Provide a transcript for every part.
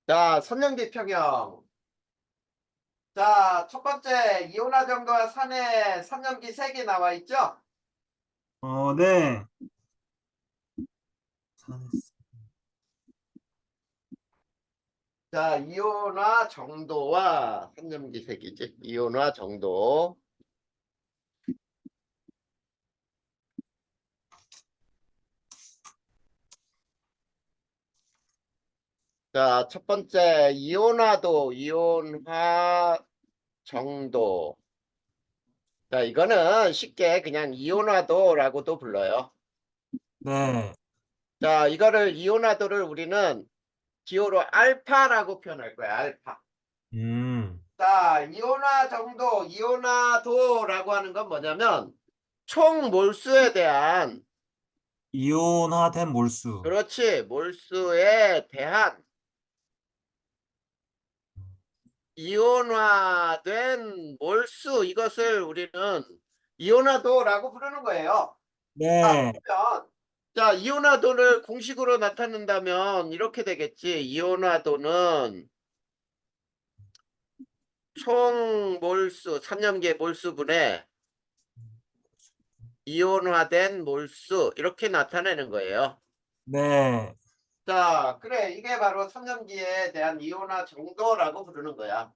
자, 선형기 평형. 자, 첫 번째 이온화 정도와 산의 선형기 색이 나와 있죠? 네. 자, 이온화 정도와 선형기 색이지. 이온화 정도. 자, 첫 번째 이온화도, 이온화 정도. 자, 이거는 쉽게 그냥 이온화도라고도 불러요. 네. 자, 이거를 이온화도를 우리는 기호로 알파라고 표현할 거야, 알파. 음. 자, 이온화 정도, 이온화도라고 하는 건 뭐냐면 총 몰수에 대한, 이온화된 몰수. 그렇지, 몰수에 대한 이온화된 몰수, 이것을 우리는 이온화도라고 부르는 거예요. 자, 네. 그러면 자, 이온화도를 공식으로 나타낸다면 이렇게 되겠지. 이온화도는 총 몰수, 3년계 몰수분의 이온화된 몰수, 이렇게 나타내는 거예요. 네. 자, 그래. 이게 바로 삼염기에 대한 이온화 정도라고 부르는 거야.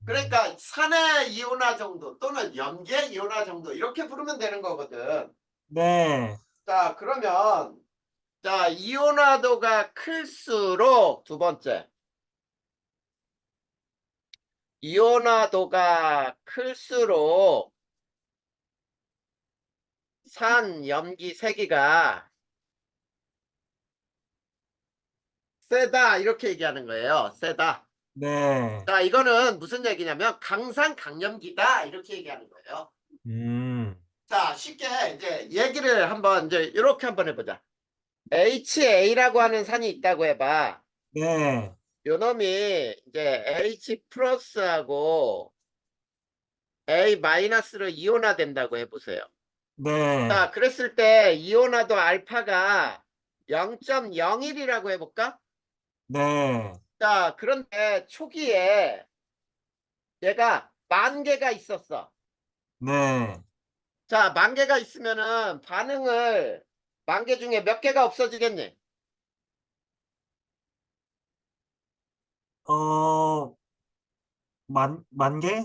그러니까 산의 이온화 정도 또는 염기의 이온화 정도 이렇게 부르면 되는 거거든. 네. 자, 그러면 자, 이온화도가 클수록 두 번째. 이온화도가 클수록 산, 염기, 세기가 세다 이렇게 얘기하는 거예요. 세다. 네. 자, 이거는 무슨 얘기냐면 강산 강염기다 이렇게 얘기하는 거예요. 음. 자, 쉽게 이제 얘기를 한번 이제 이렇게 한번 해보자. HA라고 하는 산이 있다고 해봐. 네. 요 놈이 이제 H 플러스하고 A 마이너스로 이온화된다고 해보세요. 네. 자, 그랬을 때 이온화도 알파가 0.01이라고 해볼까? 네. 자, 그런데 초기에 얘가 10,000개가 있었어. 네. 자, 10,000개가 있으면은 반응을 10,000개 중에 몇 개가 없어지겠니? 어, 만 개?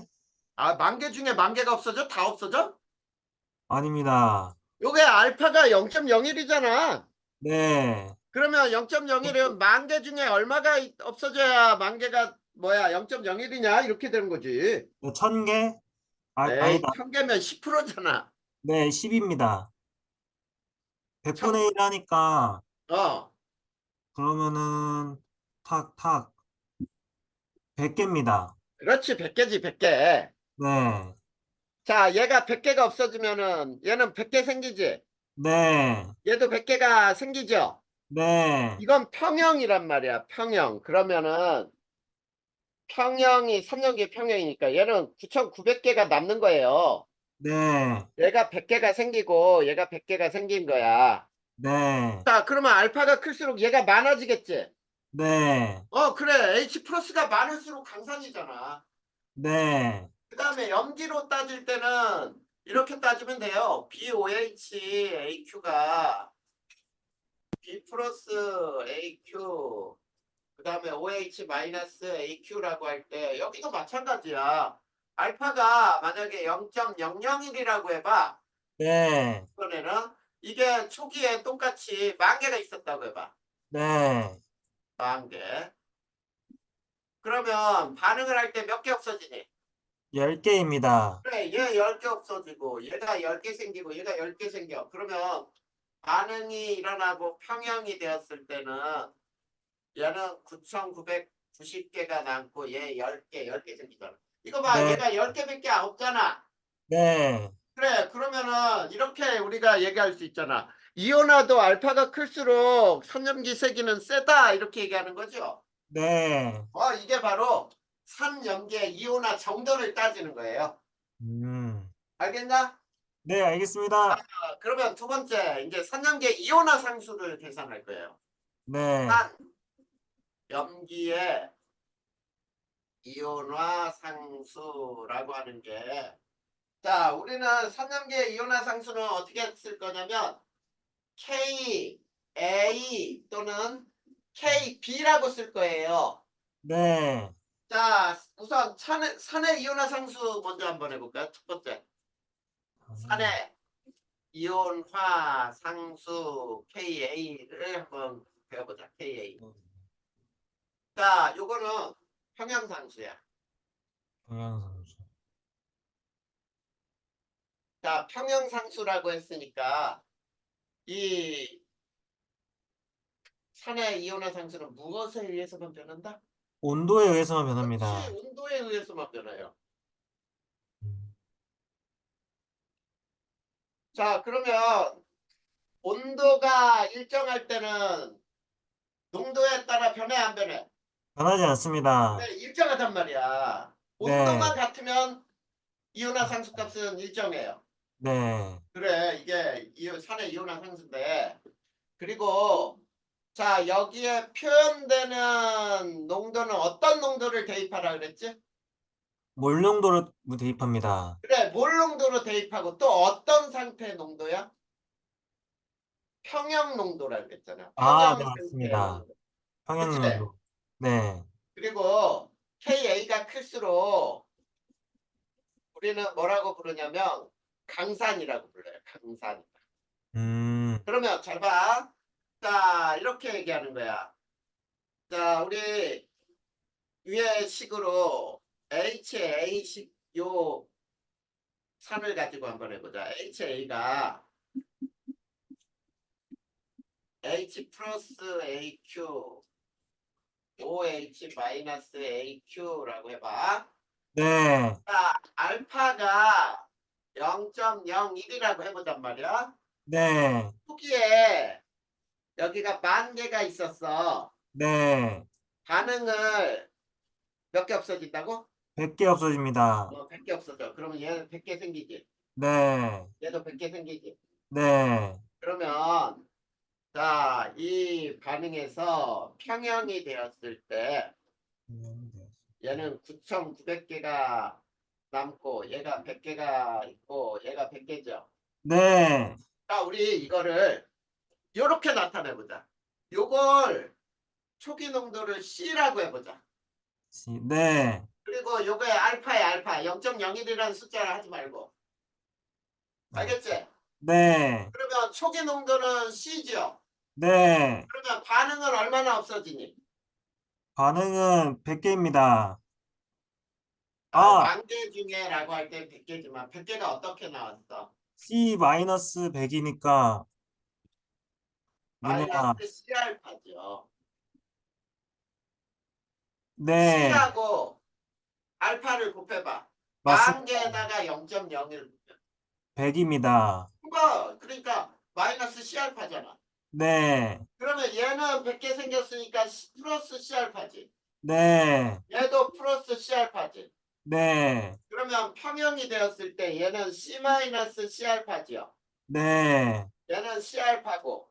아, 10,000개 중에 10,000개가 없어져? 다 없어져? 아닙니다. 요게 알파가 0.01이잖아. 네. 그러면 0.01은 10,000개 중에 얼마가 없어져야 10,000개가 뭐야 0.01이냐 이렇게 되는 거지. 네, 1000개? 에이, 아니다. 1,000개면 10%잖아. 네, 10입니다. 1,000, 100분의 1 하니까 어, 그러면은 탁 100개입니다. 그렇지. 100개지, 100개. 네. 자, 얘가 100개가 없어지면은 얘는 100개 생기지. 네. 얘도 100개가 생기죠. 네. 이건 평형이란 말이야. 평형. 그러면은 평형이 3년기 평형이니까 얘는 9,900개가 남는 거예요. 네. 얘가 100개가 생기고 얘가 100개가 생긴 거야. 네. 자, 그러면 알파가 클수록 얘가 많아지겠지. 네. 그래. H 플러스가 많을수록 강산이잖아. 네. 그 다음에 염기로 따질 때는 이렇게 따지면 돼요. BOH AQ가 B 플러스 AQ 그 다음에 OH 마이너스 AQ라고 할 때 여기도 마찬가지야. 알파가 만약에 0.001이라고 해봐. 네. 이번에는 이게 초기에 똑같이 10,000개가 있었다고 해봐. 네. 10,000개. 그러면 반응을 할 때 몇 개 없어지니? 10개입니다. 그래, 얘 10개 없어지고 얘가 10개 생기고 얘가 10개 생겨. 그러면 반응이 일어나고 평형이 되었을 때는 얘는 9,990개가 남고 얘 10개 생기잖아. 이거 봐, 네. 얘가 10개밖에 없잖아. 네. 그래, 그러면은 이렇게 우리가 얘기할 수 있잖아. 이온화도 알파가 클수록 선염기 세기는 세다 이렇게 얘기하는 거죠. 네. 이게 바로 산염기의 이온화 정도를 따지는 거예요. 음. 알겠나? 네, 알겠습니다. 그러면 두 번째, 이제 산염계 이온화 상수를 계산할 거예요. 네. 산, 염기의 이온화 상수라고 하는 게, 자, 우리는 산염기의 이온화 상수는 어떻게 쓸 거냐면 Ka 또는 Kb라고 쓸 거예요. 네. 자, 우선 산의 이온화 상수 먼저 한번 해볼까요? 첫 번째, 산의 이온화 상수 Ka를 한번 배워보자. Ka. 자, 요거는 평형상수야. 동양상수. 자, 평형상수라고 했으니까 이 산의 이온화 상수는 무엇에 의해서만 변한다? 온도에 의해서만 그렇지, 변합니다. 온도에 의해서만 변해요. 음. 자, 그러면 온도가 일정할 때는 농도에 따라 변해, 안 변해? 변하지 않습니다. 네, 일정하단 말이야. 온도만 네. 같으면 이온화 상수 값은 일정해요. 네. 그래, 이게 산의 이온화 상수인데, 그리고 자, 여기에 표현되는 농도는 어떤 농도를 대입하라 그랬지? 몰용도를 대입합니다. 그래, 몰 농도로 대입하고 또 어떤 상태의 농도야? 평형 농도라 그랬잖아. 아, 네, 평형 상태의 맞습니다. 농도. 그치? 평형농도. 네. 그리고 Ka가 클수록 우리는 뭐라고 부르냐면 강산이라고 불러요. 강산. 음. 그러면 잘 봐. 자, 이렇게 얘기하는 거야. 자, 우리 위의 식으로 HA식 요 산을 가지고 한번 해보자. HA가 H 플러스 AQ, OH 마이너스 AQ라고 해봐. 네. 자, 알파가 0.01이라고 해보단 말이야. 네. 후기에 여기가 10,000개가 있었어. 네. 반응을 몇 개 없어진다고? 100개 없어집니다. 100개 없어져. 그러면 얘는 100개 생기지. 네. 얘도 100개 생기지. 네. 그러면 자, 이 반응에서 평형이 되었을 때 얘는 9,900개가 남고 얘가 100개가 있고 얘가 100개죠. 네. 자, 우리 이거를 이렇게 나타내 보자. 요걸 초기 농도를 C라고 해보자. 네. 그리고 요거의 알파의 알파 0.01이라는 숫자를 하지 말고. 알겠지? 네. 그러면 초기 농도는 C죠. 네. 그러면 반응은 얼마나 없어지니? 반응은 100개입니다. 아, 아, 10,000개 중에라고 할 때 100개지만 100개가 어떻게 나왔어? C-100이니까 뭐냐. 마이너스 C알파죠. 네. C하고 알파를 곱해봐. 맞습니다. 10,000개에다가 0.01. 100입니다. 그러니까 마이너스 C알파잖아. 네. 그러면 얘는 100개 생겼으니까 플러스 C알파지. 네. 얘도 플러스 C알파지. 네. 그러면 평형이 되었을 때 얘는 C 마이너스 C알파지요. 네. 얘는 C알파고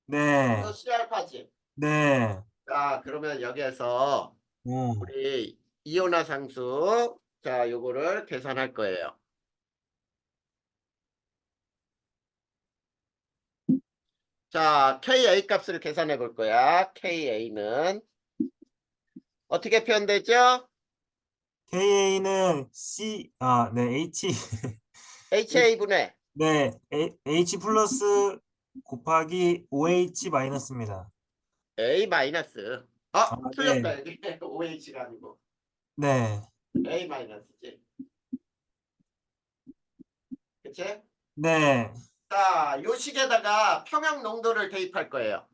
또 네. C알파지. 네. 자, 그러면 여기에서 오. 우리 이온화 상수 자, 요거를 계산할 거예요. 자, KA 값을 계산해 볼 거야. KA는 어떻게 표현되죠? KA는 H, HA분의 네, H 플러스 곱하기 OH 마이너스입니다. A 마이너스. 아, 네. 틀렸다. 여기 OH가 아니고 네. A 마이너스지. 그치? 네. 자, 요 식에다가 평형 농도를 대입할 거예요.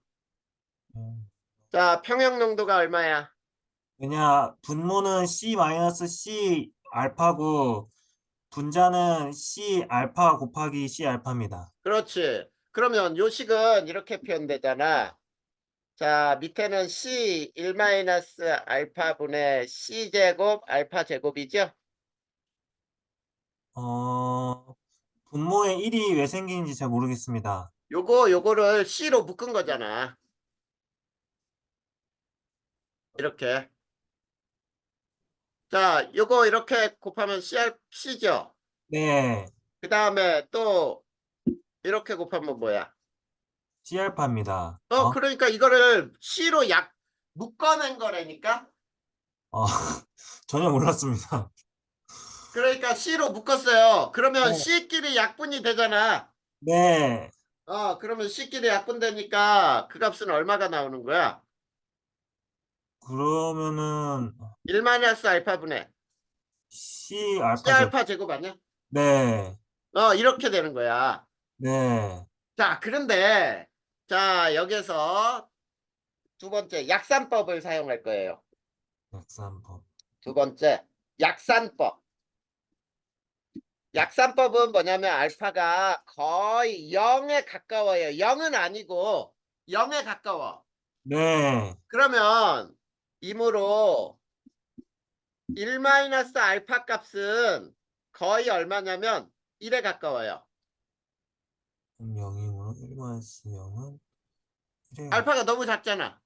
음. 자, 평형 농도가 얼마야? 왜냐, 분모는 C 마이너스 C 알파고, 분자는 C 알파 곱하기 C 알파입니다. 그렇지. 그러면 요 식은 이렇게 표현되잖아. 자, 밑에는 C 1 마이너스 알파분의 C 제곱 알파 제곱이죠? 어, 분모에 1이 왜 생기는지 잘 모르겠습니다. 요거를 C로 묶은 거잖아. 이렇게. 자, 요거 이렇게 곱하면 C죠? 네, 그 다음에 또 이렇게 곱하면 뭐야? C알파입니다. 어? 그러니까 이거를 C로 묶어낸 거라니까? 어, 전혀 몰랐습니다. 그러니까 C로 묶었어요. 그러면 네, C끼리 약분이 되잖아. 네, 그러면 C끼리 약분되니까 그 값은 얼마가 나오는 거야? 그러면은 1 마이너스 알파분의 C알파 제곱. C알파 제곱 아니야? 네, 이렇게 되는 거야. 네, 자, 그런데, 자, 여기서 두 번째, 약산법을 사용할 거예요. 약산법. 두 번째, 약산법. 약산법은 뭐냐면 알파가 거의 0에 가까워요. 0은 아니고 0에 가까워. 네, 그러면 이므로 1 마이너스 알파 값은 거의 얼마냐면 1에 가까워요. 0이므로 1-0은 1에 알파가 너무 작잖아.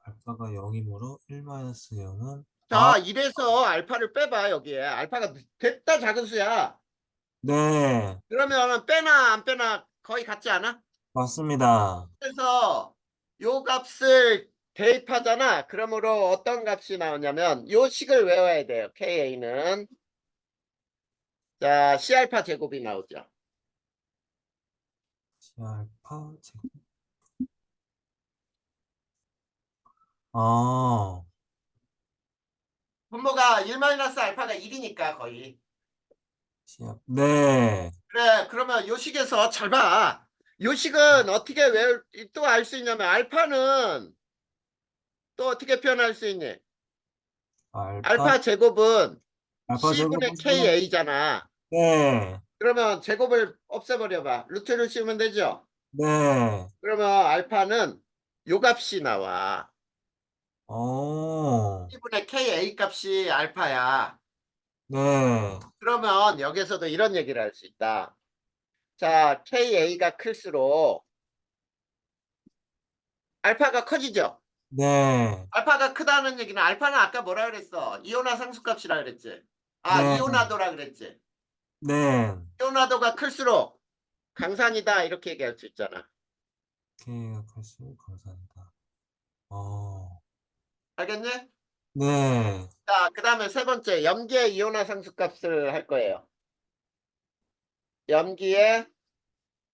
알파가 0이므로 1-0은 아, 자, 1에서 알파를 빼봐, 여기에. 알파가 됐다 작은 수야. 네, 그러면 빼나 안 빼나 거의 같지 않아? 맞습니다. 그래서 요 값을 대입하잖아. 그러므로 어떤 값이 나오냐면 요 식을 외워야 돼요. KA는. 자, C알파 제곱이 나오죠. C알파 제곱. 아, 분모가 1 마이너스 알파가 1이니까 거의. 네, 그래, 그러면 요 식에서 잘 봐. 요 식은 어떻게 또 알 수 있냐면 알파는 또 어떻게 표현할 수 있니? 알파, 알파 제곱은 알파 C분의 제곱은 KA잖아. 네, 그러면 제곱을 없애버려봐. 루트를 씌우면 되죠? 네, 그러면 알파는 요 값이 나와. 오, 1분의 KA 값이 알파야. 네, 그러면 여기서도 이런 얘기를 할 수 있다. 자, KA가 클수록 알파가 커지죠? 네, 알파가 크다는 얘기는 알파는 아까 뭐라 그랬어? 이온화 상수값이라 그랬지? 네, 이온화도라 그랬지? 네, 이온화도가 클수록 강산이다 이렇게 얘기할 수 있잖아. K가 클수록 감사합니다. 어, 알겠니? 네, 자, 그 다음에 세 번째 염기의 이온화 상수값을 할 거예요. 염기의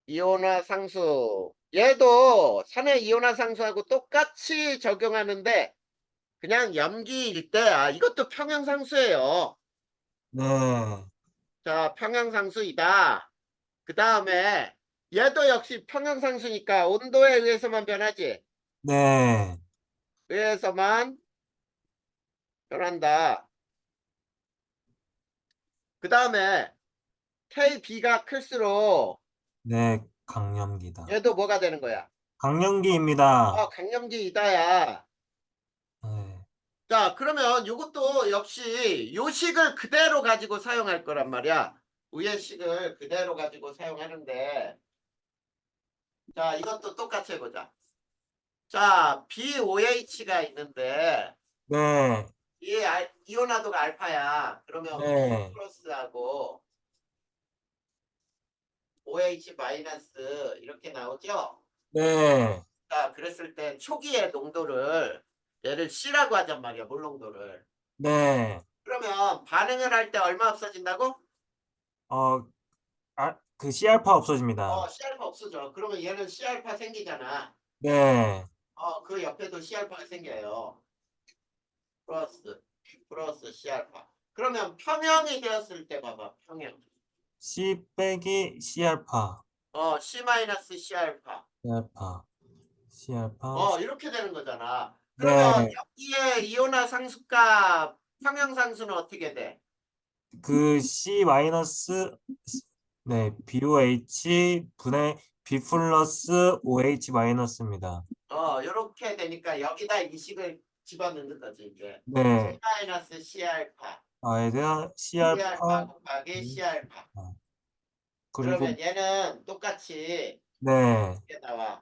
이온화 상수. 얘도 산의 이온화 상수하고 똑같이 적용하는데 그냥 염기일 때 이것도 평형상수예요. 네, 자, 평형상수이다. 그 다음에 얘도 역시 평형상수니까 온도에 의해서만 변하지. 네, 의해서만 변한다. 그 다음에 KB가 클수록 네, 강염기다. 얘도 뭐가 되는 거야? 강염기입니다. 강염기이다야. 네, 자, 그러면 이것도 역시 요 식을 그대로 가지고 사용할 거란 말이야. 위의 식을 그대로 가지고 사용하는데, 자, 이것도 똑같이 해보자. 자, BOH가 있는데, 네, 이온화도가 알파야. 그러면 B 네, 플러스하고 OH 마이너스 이렇게 나오죠? 네, 자, 그랬을 때 초기의 농도를 얘를 C라고 하잔 말이야, 물농도를. 네, 그러면 반응을 할 때 얼마 없어진다고? 어, 그 C알파 없어집니다. C알파 없어져. 그러면 얘는 C알파 생기잖아. 네, 그 옆에도 C알파가 생겨요. 플러스, 플러스 C알파. 그러면 평형이 되었을 때 봐봐, 평형. C 빼기 C알파, C 마이너스 C알파. C알파, C알파, 이렇게 되는 거잖아. 그러면 네, 여기에 이온화 상수값, 평형 상수는 어떻게 돼? 그 C 마이너스, 네, BOH 분의 B 플러스 OH 마이너스입니다. 이렇게 되니까 여기다 이 식을 집어넣는 거지, 이제. C 네, 마이너스 C알파. 아에 대한 C알파 C알파, 곱하기 C알파. 그리고, 그러면 얘는 똑같이 네, 이렇게 나와.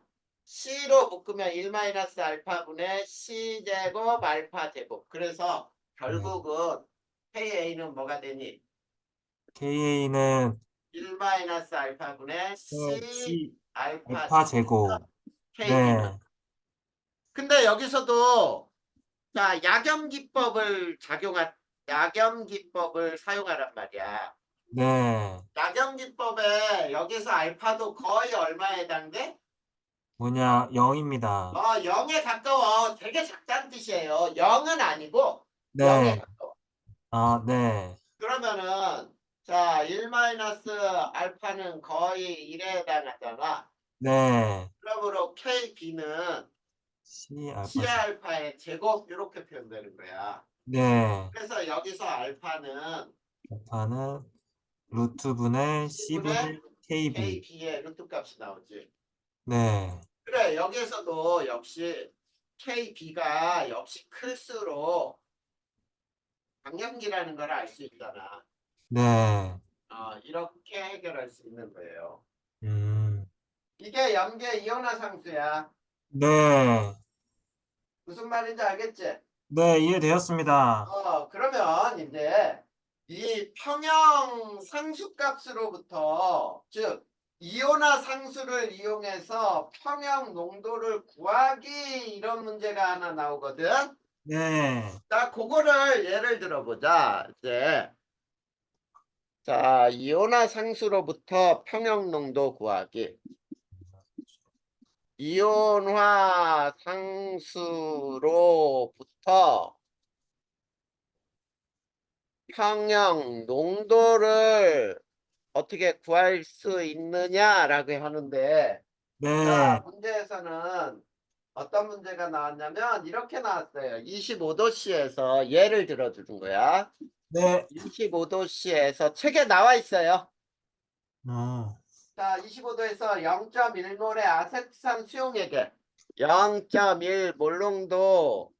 C로 묶으면 1 마이너스 알파분의 C 제곱 알파 제곱. 그래서 네. 결국은 KA는 뭐가 되니? KA는 1 마이너스 알파분의 C C 알파 알파 제곱. 제곱. KB는. 네. 근데 여기서도 자, 야겸기법을 사용하란 말이야. 네. 야겸기법에 여기서 알파도 거의 얼마에 해당돼? 뭐냐? 0입니다. 0에 가까워. 되게 작다는 뜻이에요. 0은 아니고 0에 네. 가까워. 아, 네. 그러면은 자, 1 마이너스 알파는 거의 1에 해당하잖아. 네. 그러므로 KB는 C 알파 제곱. C알파의 제곱 이렇게 표현되는 거야. 네. 그래서 여기서 알파는 알파는 루트분의 C분의 C분의 KB. KB의 루트 값이 나오지. 네. 그래, 여기에서도 역시 KB가 역시 클수록 강량기라는 걸 알 수 있잖아. 네. 이렇게 해결할 수 있는 거예요. 음. 이게 염계 이온화상수야. 네. 무슨 말인지 알겠지? 네, 이해되었습니다. 그러면 이제 이 평형 상수값으로부터 즉 이온화 상수를 이용해서 평형 농도를 구하기 이런 문제가 하나 나오거든. 네. 자, 그거를 예를 들어보자. 이제 자, 이온화 상수로부터 평형 농도 구하기. 이온화 상수로부터 평형 농도를 어떻게 구할 수 있느냐라고 하는데, 네. 자, 문제에서는 어떤 문제가 나왔냐면 이렇게 나왔어요. 25도씨에서 예를 들어주는 거야. 네. 25도씨에서 책에 나와 있어요. 어. 자, 25도에서 0.1몰의 아세트산 수용액에 0.1 몰농도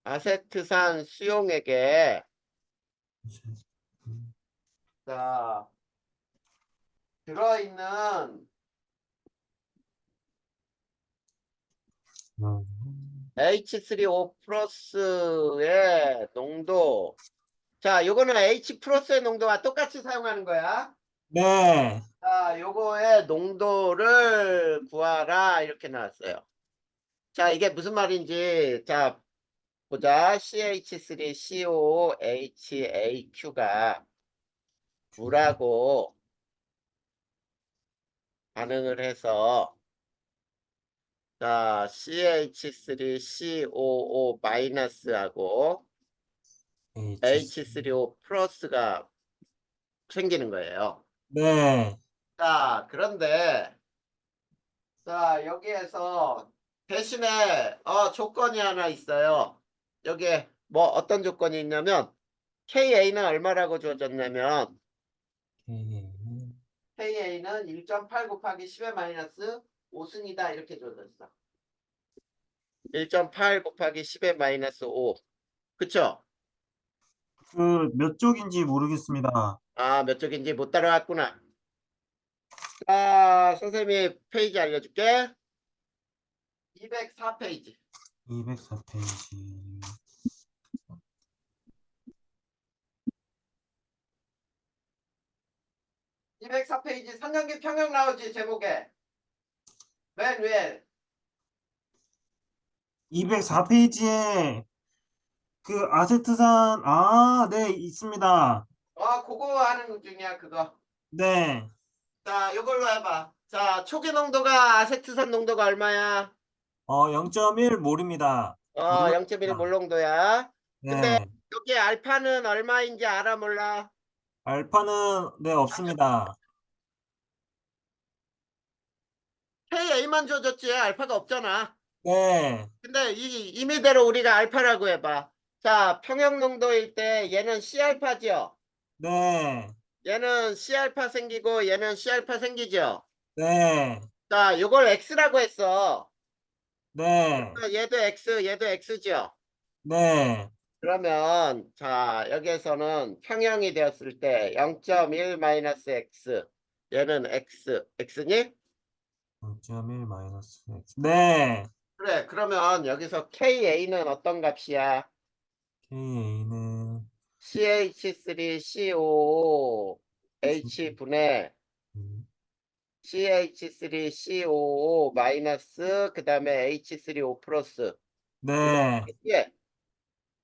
아세트산 수용액에 자, 들어있는 H3O 플러스의 농도. 자, 요거는 H 플러스의 농도와 똑같이 사용하는 거야. 네. 자, 요거의 농도를 구하라. 이렇게 나왔어요. 자, 이게 무슨 말인지. 자, 보자. CH3COOHAQ가 물하고 반응을 해서 자, CH3COO 마이너스하고 H. H3O 플러스가 생기는 거예요. 네. 자, 그런데 자, 여기에서 대신에 조건이 하나 있어요. 여기에 뭐 어떤 조건이 있냐면 KA는 얼마라고 주어졌냐면 KA는 KA는 1.8 곱하기 10의 마이너스 5승이다 이렇게 주어졌어. 1.8 곱하기 10의 마이너스 5. 그쵸? 그 몇 쪽인지 모르겠습니다. 몇 쪽인지 못 따라왔구나. 자, 선생님이 페이지 알려줄게. 204페이지. 204페이지. 204페이지 삼각기 평형 나오지 제목에. 맨 위에. 204페이지에 그 아세트산 네, 있습니다. 그거 하는 중이야 그거. 네. 자, 요걸로 해봐. 자, 초기 농도가 아세트산 농도가 얼마야? 0.1 몰입니다. 0.1 몰농도야. 근데 네. 여기 알파는 얼마인지 알아 몰라? 알파는 네, 없습니다. KA만 줘줬지 알파가 없잖아. 네. 근데 이 임의대로 우리가 알파라고 해봐. 자, 평형 농도일 때 얘는 C알파죠. 네. 얘는 C알파 생기고 얘는 C알파 생기죠. 네. 자, 요걸 X라고 했어. 네. 얘도 X, 얘도 X죠. 네. 그러면 자, 여기에서는 평형이 되었을 때 0.1 마이너스 X 얘는 X니? 0.1 마이너스 x. 네. 그래, 그러면 여기서 KA는 어떤 값이야? KA는 CH3COOH 분의 CH3COO 마이너스 그 다음에 H3O 플러스 네. 예.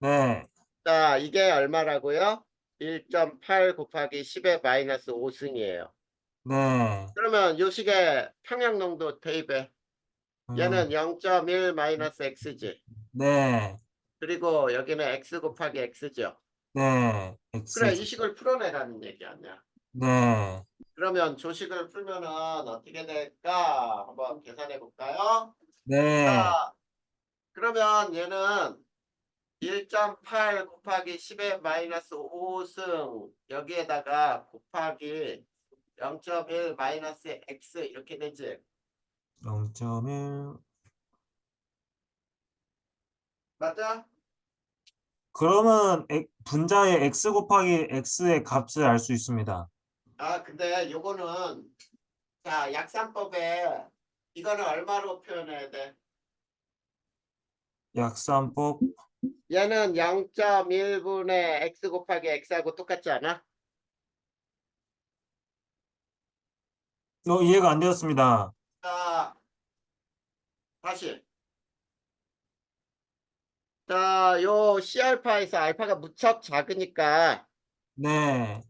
네. 자, 이게 얼마라고요? 1.8 곱하기 10의 마이너스 5승이에요. 네. 그러면 요 식의 평형농도 대입해. 얘는 0.1 마이너스 x지. 네. 그리고 여기는 x 곱하기 x죠. 네. 그래, x. 이 식을 풀어내라는 얘기 아니야. 네. 그러면 조식을 풀면은 어떻게 될까? 한번 계산해 볼까요? 네. 자, 그러면 얘는 1.8 곱하기 10의 마이너스 5승 여기에다가 곱하기 0.1 마이너스 x 이렇게 되지. 0.1. 맞아? 그러면 분자의 x 곱하기 x의 값을 알 수 있습니다. 아, 근데 요거는 자, 약산법에 이거는 얼마로 표현해야 돼? 약산법. 얘는 0.1분의 x 곱하기 x하고 똑같지 않아? 이해가 안 되었습니다. 자, 다시. 자, 요 C알파에서 알파가 무척 작으니까 네.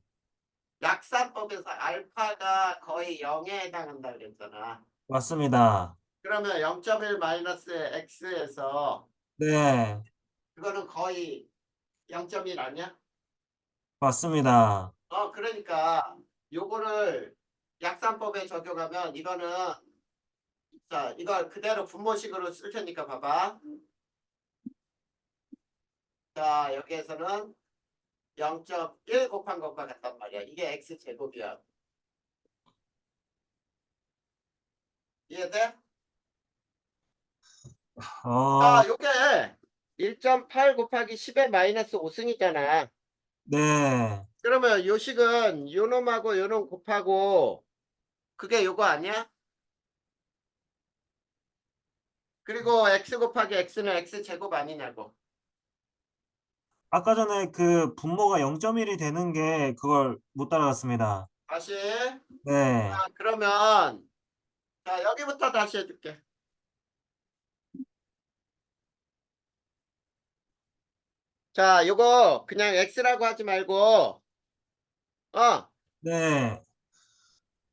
약산법에서 알파가 거의 0에 해당한다 그랬잖아. 맞습니다. 그러면 0.1 마이너스 x에서 네. 그거는 거의 0.1 아니야? 맞습니다. 그러니까 요거를 약산법에 적용하면 이거는 자, 이걸 그대로 분모식으로 쓸 테니까 봐봐. 자, 여기에서는 0.1 곱한 것과 같단 말이야. 이게 x제곱이야. 이해돼? 어, 자, 요게 1.8 곱하기 10의 마이너스 5승이잖아. 네. 그러면 요 식은 요 놈하고 요 놈 곱하고 그게 요거 아니야? 그리고 x 곱하기 x는 x제곱 아니냐고. 아까 전에 그 분모가 0.1이 되는 게 그걸 못 따라갔습니다. 다시. 네. 자, 그러면 자, 여기부터 다시 해줄게. 자, 요거 그냥 x라고 하지 말고 네.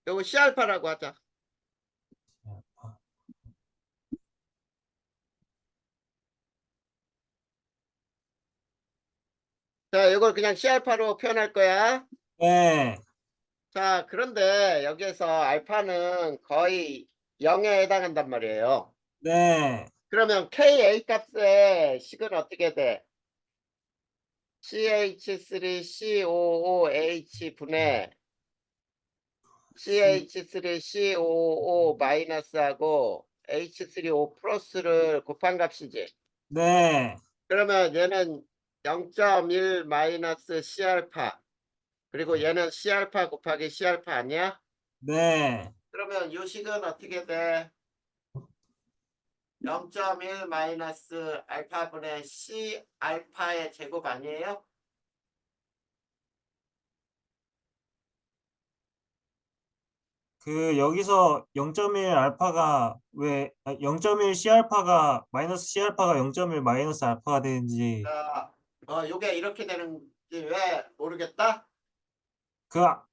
요거 C알파라고 하자. 자, 요걸 그냥 C알파로 표현할 거야. 네. 자, 그런데 여기에서 알파는 거의 0에 해당한단 말이에요. 네. 그러면 KA 값의 식은 어떻게 돼? CH3COOH 분의 CH3COO 마이너스하고 H3O 플러스를 곱한 값이지. 네. 그러면 얘는 0.1 마이너스 C알파 그리고 얘는 C알파 곱하기 C알파 아니야? 네. 그러면 요 식은 어떻게 돼? 0.1 마이너스 알파분의 C 알파의 제곱 아니에요? 여기서 0.1 알파가 0.1 C 알파가 마이너스 C 알파가 0.1 마이너스 알파가 되는지 자, 요게 이렇게 되는지 왜 모르겠다?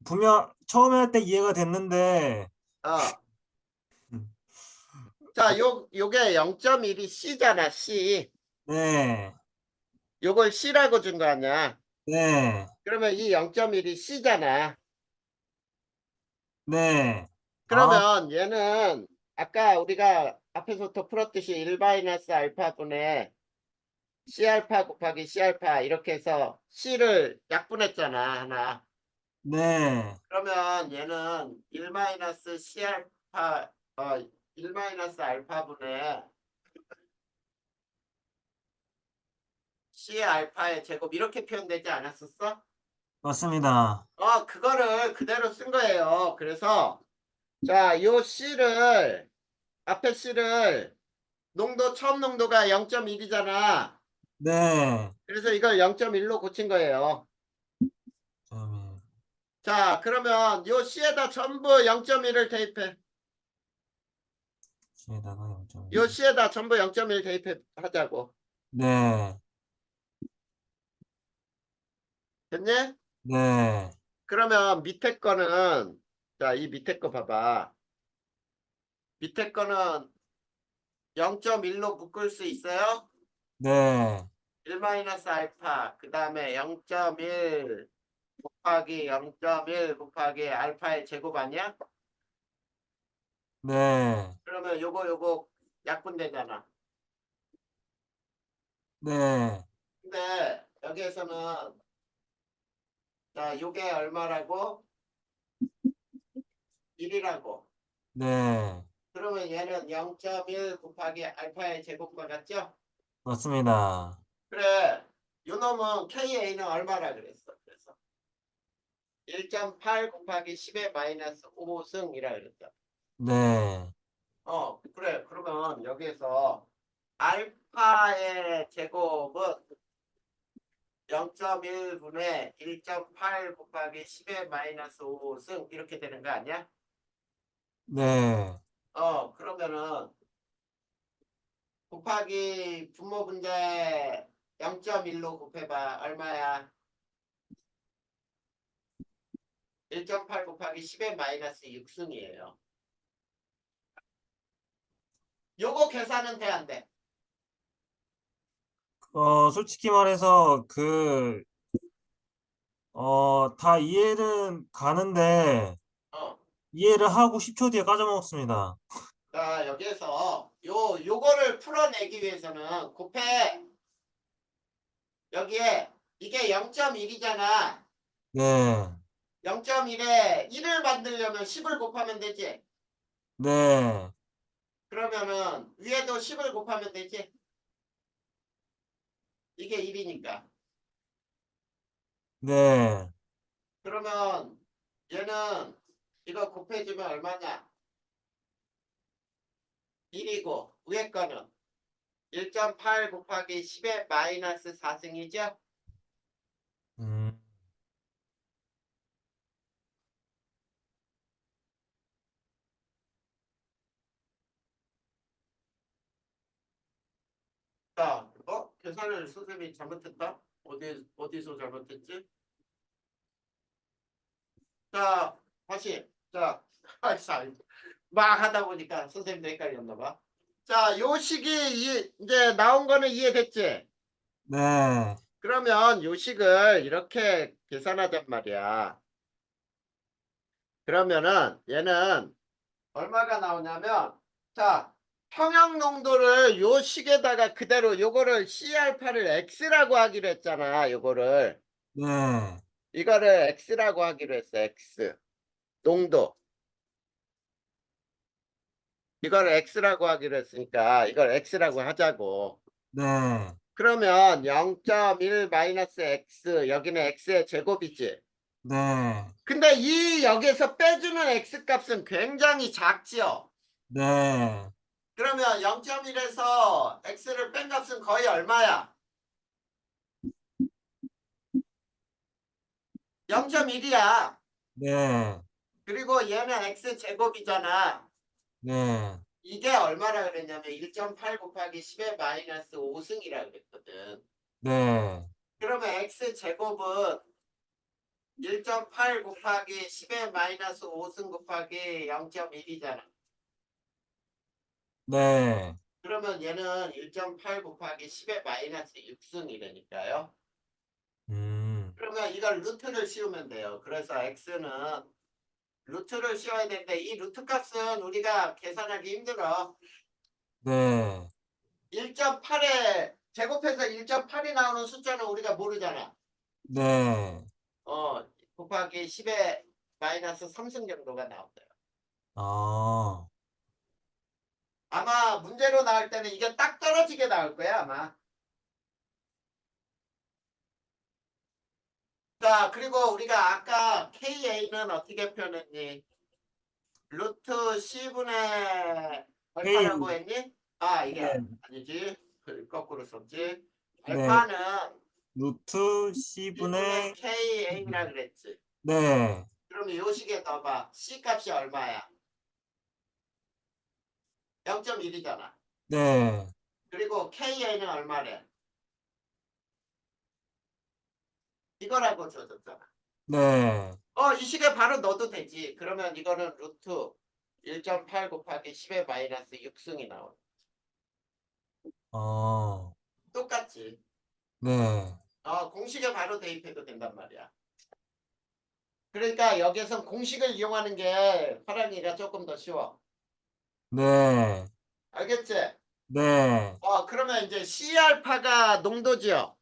분명 처음에 할 때 이해가 됐는데 어. 음, 자, 요게 0.1이 C잖아, C. 네. 요걸 C라고 준 거 아니야? 네. 그러면 이 0.1이 C잖아. 네. 아, 그러면 얘는 아까 우리가 앞에서부터 풀었듯이 1 마이너스 알파분의 C알파 곱하기 C알파 이렇게 해서 C를 약분했잖아, 하나. 네. 그러면 얘는 1 마이너스 C알파, 1 마이너스 알파분의 C알파의 제곱 이렇게 표현되지 않았었어? 맞습니다. 그거를 그대로 쓴 거예요. 그래서 자, 요 C를 앞에 C를 처음 농도가 0.1이잖아. 네. 그래서 이걸 0.1로 고친 거예요. 점이 자, 그러면 요 C에다 전부 0.1을 대입해. C에다가 0.1. 요 C에다 전부 0.1 대입하자고. 네. 됐니? 네. 그러면 밑에 거는, 자, 이 밑에 거 봐봐. 밑에 거는 0.1로 묶을 수 있어요? 네. 1 알파, 그 다음에 0.1 곱하기 0.1 곱하기 알파의 제곱 아니야? 네. 그러면 요거 약분되잖아. 네. 근데 여기에서는 자, 요게 얼마라고? 1이라고. 네. 그러면 얘는 0.1 곱하기 알파의 제곱과 같죠? 맞습니다. 그래. 요 놈은 KA는 얼마라 그랬어? 그래서 1.8 곱하기 10의 마이너스 5승이라 그랬죠. 네. 그래. 그러면 여기에서 알파의 제곱은 0.1분의 1.8 곱하기 10의 마이너스 5승 이렇게 되는 거 아니야? 네. 그러면은 곱하기 분모 분자 0.1로 곱해봐. 얼마야? 1.8 곱하기 10의 마이너스 6승이에요. 요거 계산은 돼, 안 돼? 솔직히 말해서 다 이해는 가는데 어. 이해를 하고 10초 뒤에 까져먹었습니다. 자, 여기에서 요거를 풀어내기 위해서는 곱해. 여기에 이게 0.1이잖아. 네. 0.1에 1을 만들려면 10을 곱하면 되지. 네. 그러면은 위에도 10을 곱하면 되지. 이게 1이니까. 네. 그러면 얘는 이거 곱해주면 얼마냐? 1이고 위에 거는 1.8 곱하기 10의 마이너스 4승이죠? 음, 자, 계산을 선생님이 잘못했다? 어디서 잘못했지? 자, 다시. 자, 막 하다 보니까 선생님도 헷갈렸나 봐. 자, 요 식이 이제 나온 거는 이해됐지? 네. 그러면 요 식을 이렇게 계산하단 말이야. 그러면은 얘는 얼마가 나오냐면 자, 평형 농도를 요 식에다가 그대로 요거를 C알파를 X라고 하기로 했잖아. 요거를. 네. 이거를 X라고 하기로 했어. X. 농도. 이걸 X라고 하기로 했으니까 이걸 X라고 하자고. 네. 그러면 0.1 마이너스 X 여기는 X의 제곱이지. 네. 근데 이 여기에서 빼주는 X 값은 굉장히 작지요. 네. 그러면 0.1에서 X를 뺀 값은 거의 얼마야? 0.1이야. 네. 그리고 얘는 X 제곱이잖아. 네. 이게 얼마라 그랬냐면 1.8 곱하기 10의 마이너스 5승이라 그랬거든. 네. 그러면 X 제곱은 1.8 곱하기 10의 마이너스 5승 곱하기 0.1이잖아. 네. 그러면 얘는 1.8 곱하기 10의 마이너스 6승이라니까요. 음, 그러면 이걸 루트를 씌우면 돼요. 그래서 x는 루트를 씌워야 되는데 이 루트 값은 우리가 계산하기 힘들어. 네. 1.8에 제곱해서 1.8이 나오는 숫자는 우리가 모르잖아. 네. 곱하기 10의 마이너스 3승 정도가 나온대요. 아, 아마 문제로 나올 때는 이게 딱 떨어지게 나올 거야, 아마. 자, 그리고 우리가 아까 KA는 어떻게 표현했니? 루트 C분의 알파라고 K, 했니? 아, 이게 네, 아니지. 거꾸로 썼지. 네, 알파는 루트 1분의 C분의, KA라 그랬지. 네, 그럼 요 식에 넣어봐. C 값이 얼마야? 0.1이잖아. 네, 그리고 KA는 얼마래? 이거라고 줘줬잖아. 네, 이 식에 바로 넣어도 되지. 그러면 이거는 루트 1.8 곱하기 10의 마이너스 6승이 나오네. 어, 똑같지. 네, 공식에 바로 대입해도 된단 말이야. 그러니까 여기에선 공식을 이용하는 게 화랑이가 조금 더 쉬워. 네, 알겠지? 네, 그러면 이제 C알파가 농도지요.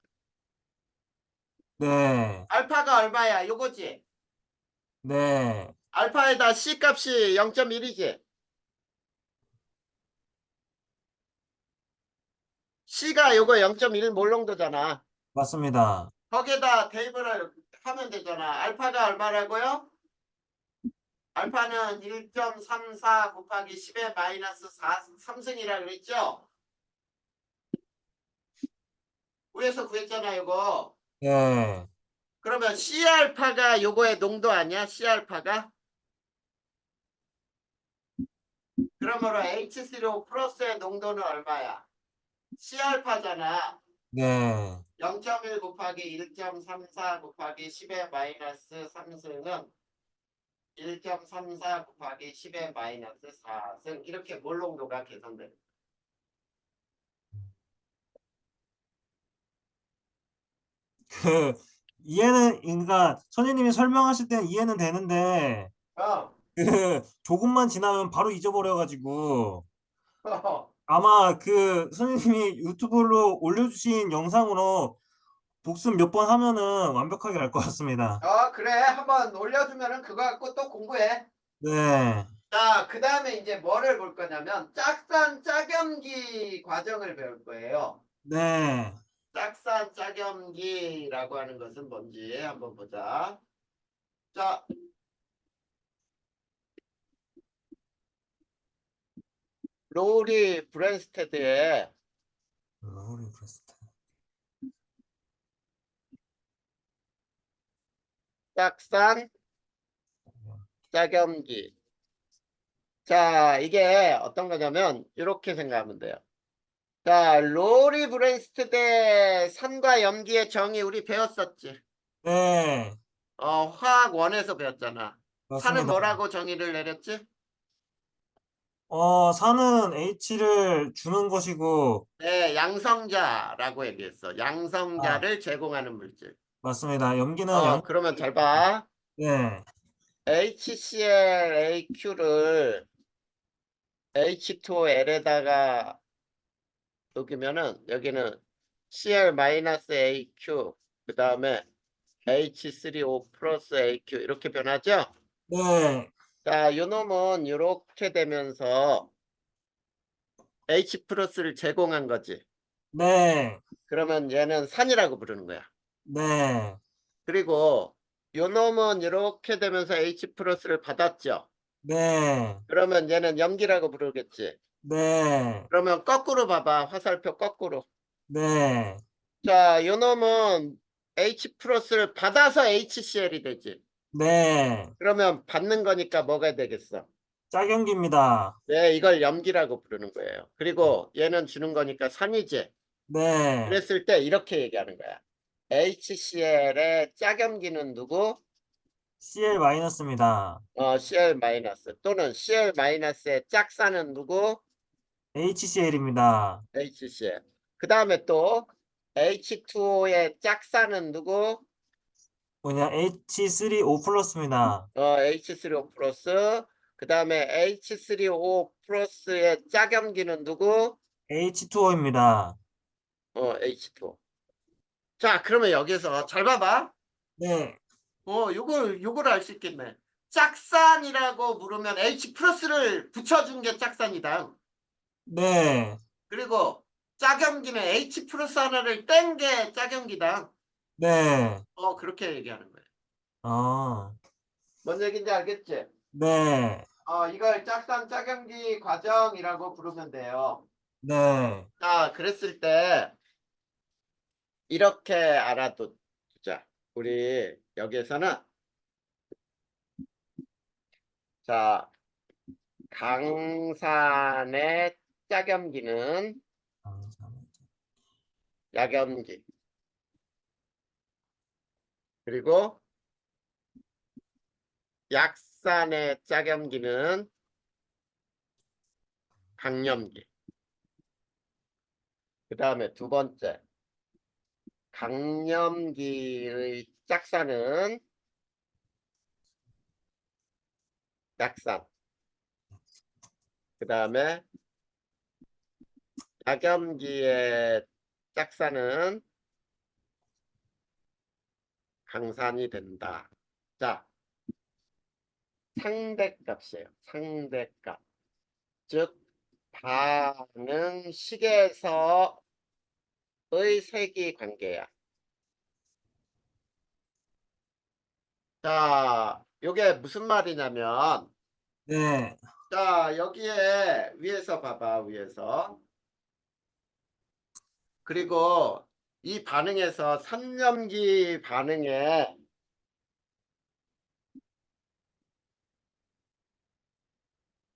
네, 알파가 얼마야? 요거지. 네, 알파에다 C 값이 0.1이지. C가 요거 0.1 몰농도잖아. 맞습니다. 거기에다 대입을 하면 되잖아. 알파가 얼마라고요? 알파는 1.34 곱하기 10의 마이너스 4, 3승이라 그랬죠? 위에서 구했잖아, 요거. 네, 그러면 C알파가 요거의 농도 아니야? C알파가? 그러므로 H3O 플러스의 농도는 얼마야? C알파잖아. 네, 0.1 곱하기 1.34 곱하기 10의 마이너스 3승은 1.34 곱하기 10의 마이너스 4승 이렇게 몰농도가 계산됩니다. 그, 이해는, 그러니까, 선생님이 설명하실 때는 이해는 되는데, 어. 조금만 지나면 바로 잊어버려가지고, 어. 아마 선생님이 유튜브로 올려주신 영상으로 복습 몇 번 하면은 완벽하게 알 것 같습니다. 그래. 한번 올려주면은 그거 갖고 또 공부해. 네, 자, 그 다음에 이제 뭐를 볼 거냐면 짝산 짝염기 과정을 배울 거예요. 네, 짝산 짝염기라고 하는 것은 뭔지 한번 보자. 자, 로리 브랜스테드의 로리 브레스트. 짝산 짝염기. 자, 이게 어떤 거냐면 이렇게 생각하면 돼요. 자, 로리 브랜스테드의 산과 염기의 정의 우리 배웠었지. 네, 화학 원에서 배웠잖아. 산은 맞습니다. 뭐라고 정의를 내렸지? 산은 H를 주는 것이고, 네, 양성자라고 얘기했어. 아, 양성자를 제공하는 물질. 맞습니다. 염기는 양, 그러면 잘 봐. 네, HClAQ를 H2L에다가 녹이면은 여기는 Cl-AQ 그 다음에 H3O 플러스 AQ 이렇게 변하죠? 네, 자, 요 놈은 이렇게 되면서 H 플러스를 제공한 거지. 네, 그러면 얘는 산이라고 부르는 거야. 네, 그리고 요 놈은 이렇게 되면서 H 플러스를 받았죠. 네, 그러면 얘는 염기라고 부르겠지. 네, 그러면 거꾸로 봐봐. 화살표 거꾸로. 네, 자, 요 놈은 H 플러스를 받아서 HCl이 되지. 네, 그러면 받는 거니까 뭐가 되겠어? 짝염기입니다. 네, 이걸 염기라고 부르는 거예요. 그리고 얘는 주는 거니까 산이지. 네, 그랬을 때 이렇게 얘기하는 거야. HCl의 짝염기는 누구? Cl 마이너스입니다. Cl 마이너스 또는 Cl 마이너스의 짝사는 누구? HCl입니다. HCl. 그 다음에 또 H2O의 짝사는 누구? 뭐냐, H3O 플러스입니다. H3O 플러스. 그 다음에 H3O 플러스의 짝염기는 누구? H2O입니다. H2O. 자, 그러면 여기서 잘 봐봐. 네, 요걸 알 수 있겠네. 짝산이라고 물으면 H 플러스를 붙여준 게 짝산이다. 네, 그리고 짝염기는 H 플러스 하나를 뗀 게 짝염기다. 네, 그렇게 얘기하는 거예요. 어, 뭔 얘기인지 알겠지? 네, 이걸 짝산 짝연기 과정이라고 부르면 돼요. 네. 자, 그랬을 때 이렇게 알아두자. 우리 여기에서는 자, 강산의 짝염기는 약염기. 그리고 약산의 짝염기는 강염기. 그 다음에 두 번째, 강염기의 짝산은 약산. 그 다음에 약염기의 짝산은 강산이 된다. 자, 상대값이에요. 상대값. 즉, 반응식에서의 세기 관계야. 자, 요게 무슨 말이냐면, 네. 자, 여기에 위에서 봐봐, 위에서. 그리고 이 반응에서 삼염기 반응에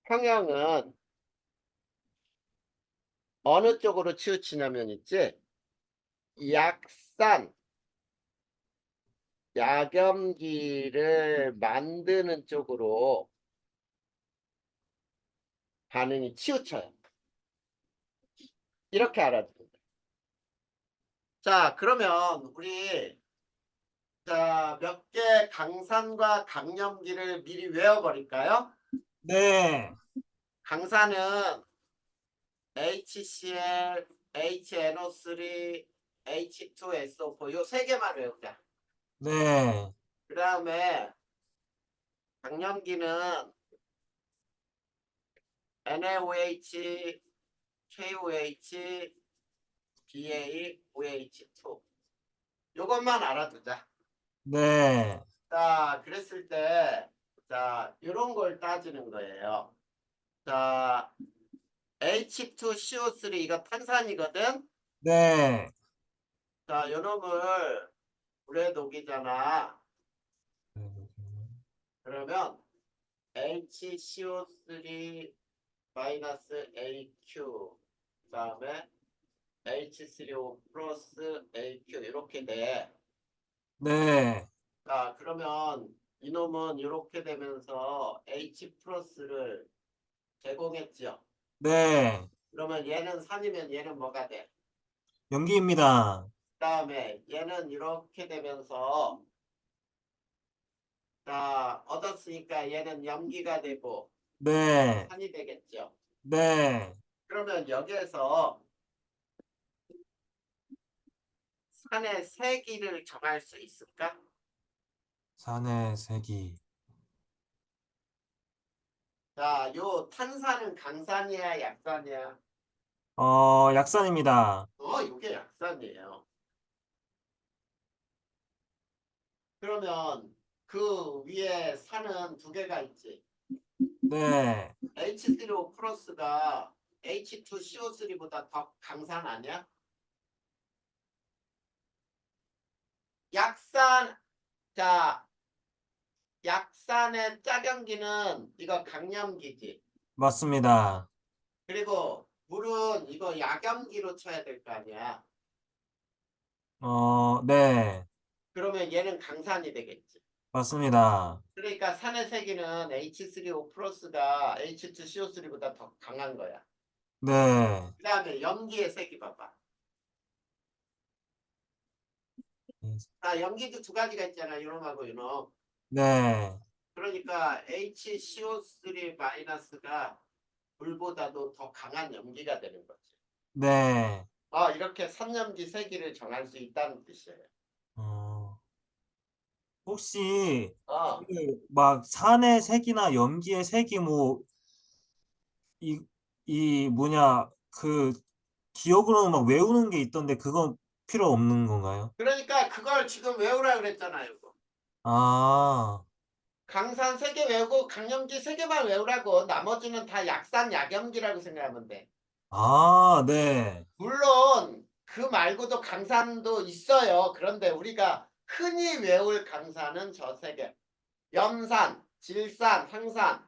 평형은 어느 쪽으로 치우치냐면 있지? 약산, 약염기를 만드는 쪽으로 반응이 치우쳐요. 이렇게 알아둡니다. 자, 그러면 우리 자, 몇 개 강산과 강염기를 미리 외워버릴까요? 네. 강산은 HCl, HNO3, H2SO4 요 세 개만 외우자. 네. 그 다음에 강염기는 NaOH, KOH, BaOH2 요것만 알아두자. 네. 자, 그랬을 때 자, 요런 걸 따지는 거예요. 자, H2CO3 이거 탄산이거든. 네. 자, 요놈을 물에 녹이잖아. 그러면 HCO3 마이너스 AQ 그다음에 H3O 플러스 AQ 이렇게 돼. 네. 자, 그러면 이놈은 이렇게 되면서 H 플러스를 제공했죠. 네. 그러면 얘는 산이면 얘는 뭐가 돼? 연기입니다. 그다음에 얘는 이렇게 되면서 자, 얻었으니까 얘는 염기가 되고 네. 산이 되겠죠. 네. 그러면 여기에서 산의 세기를 정할 수 있을까? 산의 세기. 자, 요 탄산은 강산이야, 약산이야? 약산입니다. 요게 약산이에요. 그러면 그 위에 산은 두 개가 있지. 네. H3O 플러스가 H2CO3보다 더 강산 아니야? 약산, 자, 약산의 짝염기는 이거 강염기지. 맞습니다. 그리고 물은 이거 약염기로 쳐야 될 거 아니야. 네. 그러면 얘는 강산이 되겠지. 맞습니다. 그러니까 산의 세기는 H3O 플러스가 H2CO3보다 더 강한 거야. 네. 그 다음에 염기의 세기 봐봐. 자, 염기도 두 가지가 있잖아. 이놈하고 이놈. 네. 그러니까 HCO3 마이너스가 물보다도 더 강한 염기가 되는 거지. 네. 이렇게 산염기 세기를 정할 수 있다는 뜻이에요. 어, 혹시 어, 막 산의 색이나 염기의 색이 뭐 이 뭐냐 그 기억으로 막 외우는 게 있던데 그건 필요 없는 건가요? 그러니까 그걸 지금 외우라 그랬잖아요. 이거. 아, 강산 3개 외우고 강염기 3개만 외우라고. 나머지는 다 약산 약염기라고 생각하면 돼. 아, 네. 물론 그 말고도 강산도 있어요. 그런데 우리가 흔히 외울 강산은 저 3개. 염산, 질산, 항산.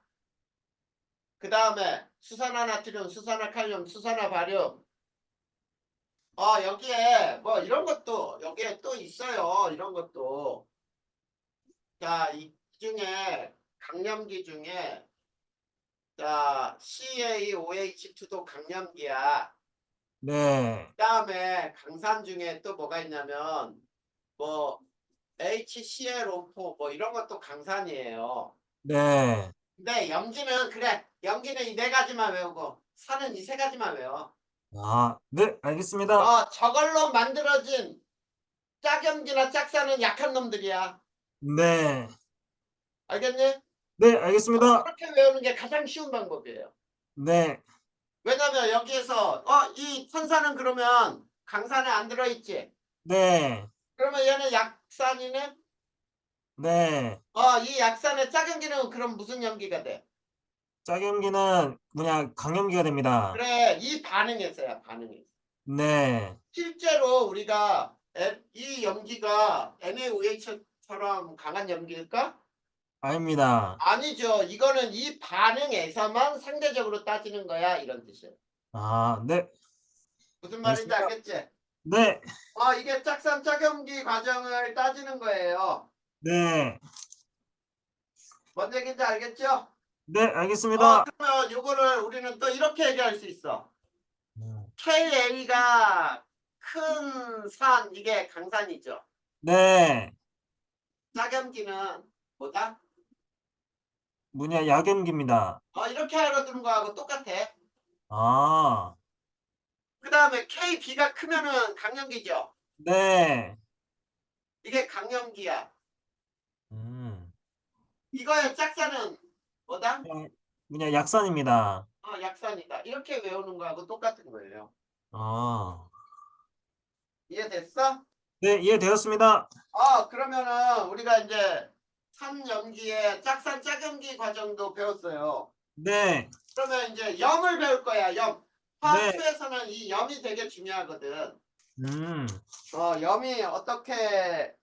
그 다음에 수산화나트륨, 수산화칼륨, 수산화바륨. 여기에 뭐 이런 것도 여기에 또 있어요. 이런 것도. 자, 이 중에 강염기 중에 자, CaOH2도 강염기야. 네. 그다음에 강산 중에 또 뭐가 있냐면 뭐 HClO4 뭐 이런 것도 강산이에요. 네. 근데 염기는 그래. 염기는 이 4가지만 외우고 산은 이 3가지만 외워. 아, 네. 알겠습니다. 저걸로 만들어진 짝염기나 짝산은 약한 놈들이야. 네. 알겠니? 네, 알겠습니다. 그렇게 외우는 게 가장 쉬운 방법이에요. 네. 왜냐면 여기에서 이 탄산은 그러면 강산에 안 들어있지. 네. 그러면 얘는 약산이네. 네. 이 약산의 짝염기는 그럼 무슨 염기가 돼? 짝염기는 뭐냐, 강염기가 됩니다. 그래, 이 반응에서야 반응에서. 네. 실제로 우리가 이 염기가 NaOH처럼 강한 염기일까? 아닙니다. 아니죠. 이거는 이 반응에서만 상대적으로 따지는 거야. 이런 뜻이에요. 아, 네. 무슨 말인지 알겠습니다. 알겠지? 네. 이게 짝산 짝염기 과정을 따지는 거예요. 네. 뭔 얘기인지 알겠죠? 네, 알겠습니다. 그러면 요거를 우리는 또 이렇게 얘기할 수 있어. 음. KA가 큰 산, 이게 강산이죠. 네. 짝염기는 뭐다? 뭐냐, 약염기입니다. 이렇게 알아두는 거하고 똑같아. 아, 그 다음에 KB가 크면은 강염기죠. 네. 이게 강염기야. 음. 이거의 짝산은 뭐다? 그냥 뭐냐, 약산입니다. 약산이다. 이렇게 외우는 거하고 똑같은 거예요. 아. 이해됐어? 네, 이해되었습니다. 그러면은 우리가 이제 산염기의 짝산 짝염기 과정도 배웠어요. 네. 그러면 이제 염을 배울 거야. 염. 화학 네. 2에서는 이 염이 되게 중요하거든. 음. 염이 어떻게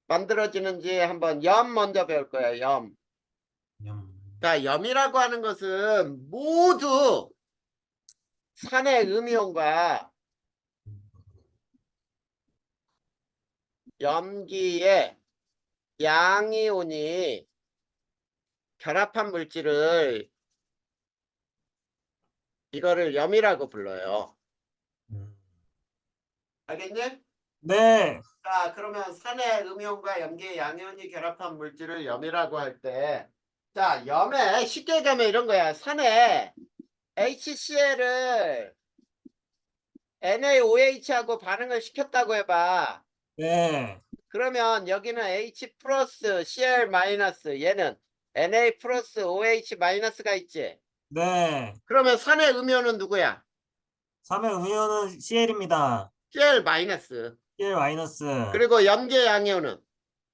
만들어지는지 한번 염 먼저 배울 거야. 염. 음. 그러니까 염이라고 하는 것은 모두 산의 음이온과 염기의 양이온이 결합한 물질을 이거를 염이라고 불러요. 음. 알겠니? 네. 자, 그러면 산의 음이온과 염기의 양이온이 결합한 물질을 염이라고 할 때, 자, 염에 쉽게 얘기하면 이런 거야. 산에 HCl을 NaOH하고 반응을 시켰다고 해봐. 네. 그러면 여기는 H 플러스 Cl 마이너스, 얘는 Na 플러스 OH 마이너스가 있지. 네. 그러면 산의 음이온은 누구야? 3의 음이온은 CL입니다. Cl 마이너스. CL 마이너스. 그리고 염기의 양이온은?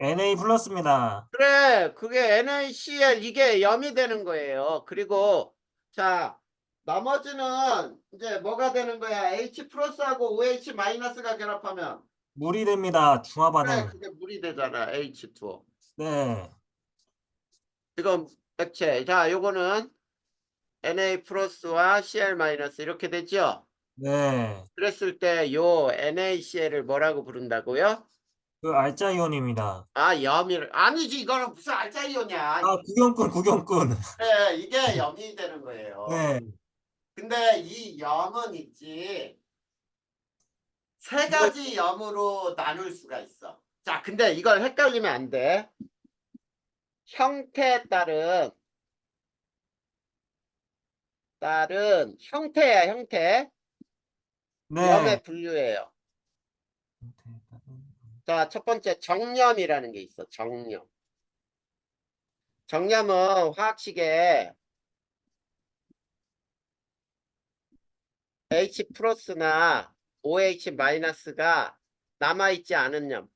Na 플러스입니다. 그래, 그게 NaCl 이게 염이 되는 거예요. 그리고 자, 나머지는 이제 뭐가 되는 거야? H 플러스하고 OH 마이너스가 결합하면 물이 됩니다. 중화 그래, 반응. 그게 물이 되잖아. H2O. 네. 이건 액체. 자, 요거는 Na 플러스와 Cl 마이너스 이렇게 되죠? 네. 그랬을 때 요 NaCl을 뭐라고 부른다고요? 그 알짜 이온입니다. 염이 아니지. 이거는 무슨 알짜이온이야. 아, 구경꾼, 구경꾼. 그래, 이게 염이 되는 거예요. 네. 근데 이 염은 있지. 세 네. 가지 염으로 나눌 수가 있어. 자, 근데 이걸 헷갈리면 안 돼. 형태에 따른 형태야, 형태. 네. 염의 분류예요. 자, 첫 번째 정염이라는 게 있어. 정염. 정염은 화학식에 H 플러스나 OH 마이너스가 남아있지 않은 염.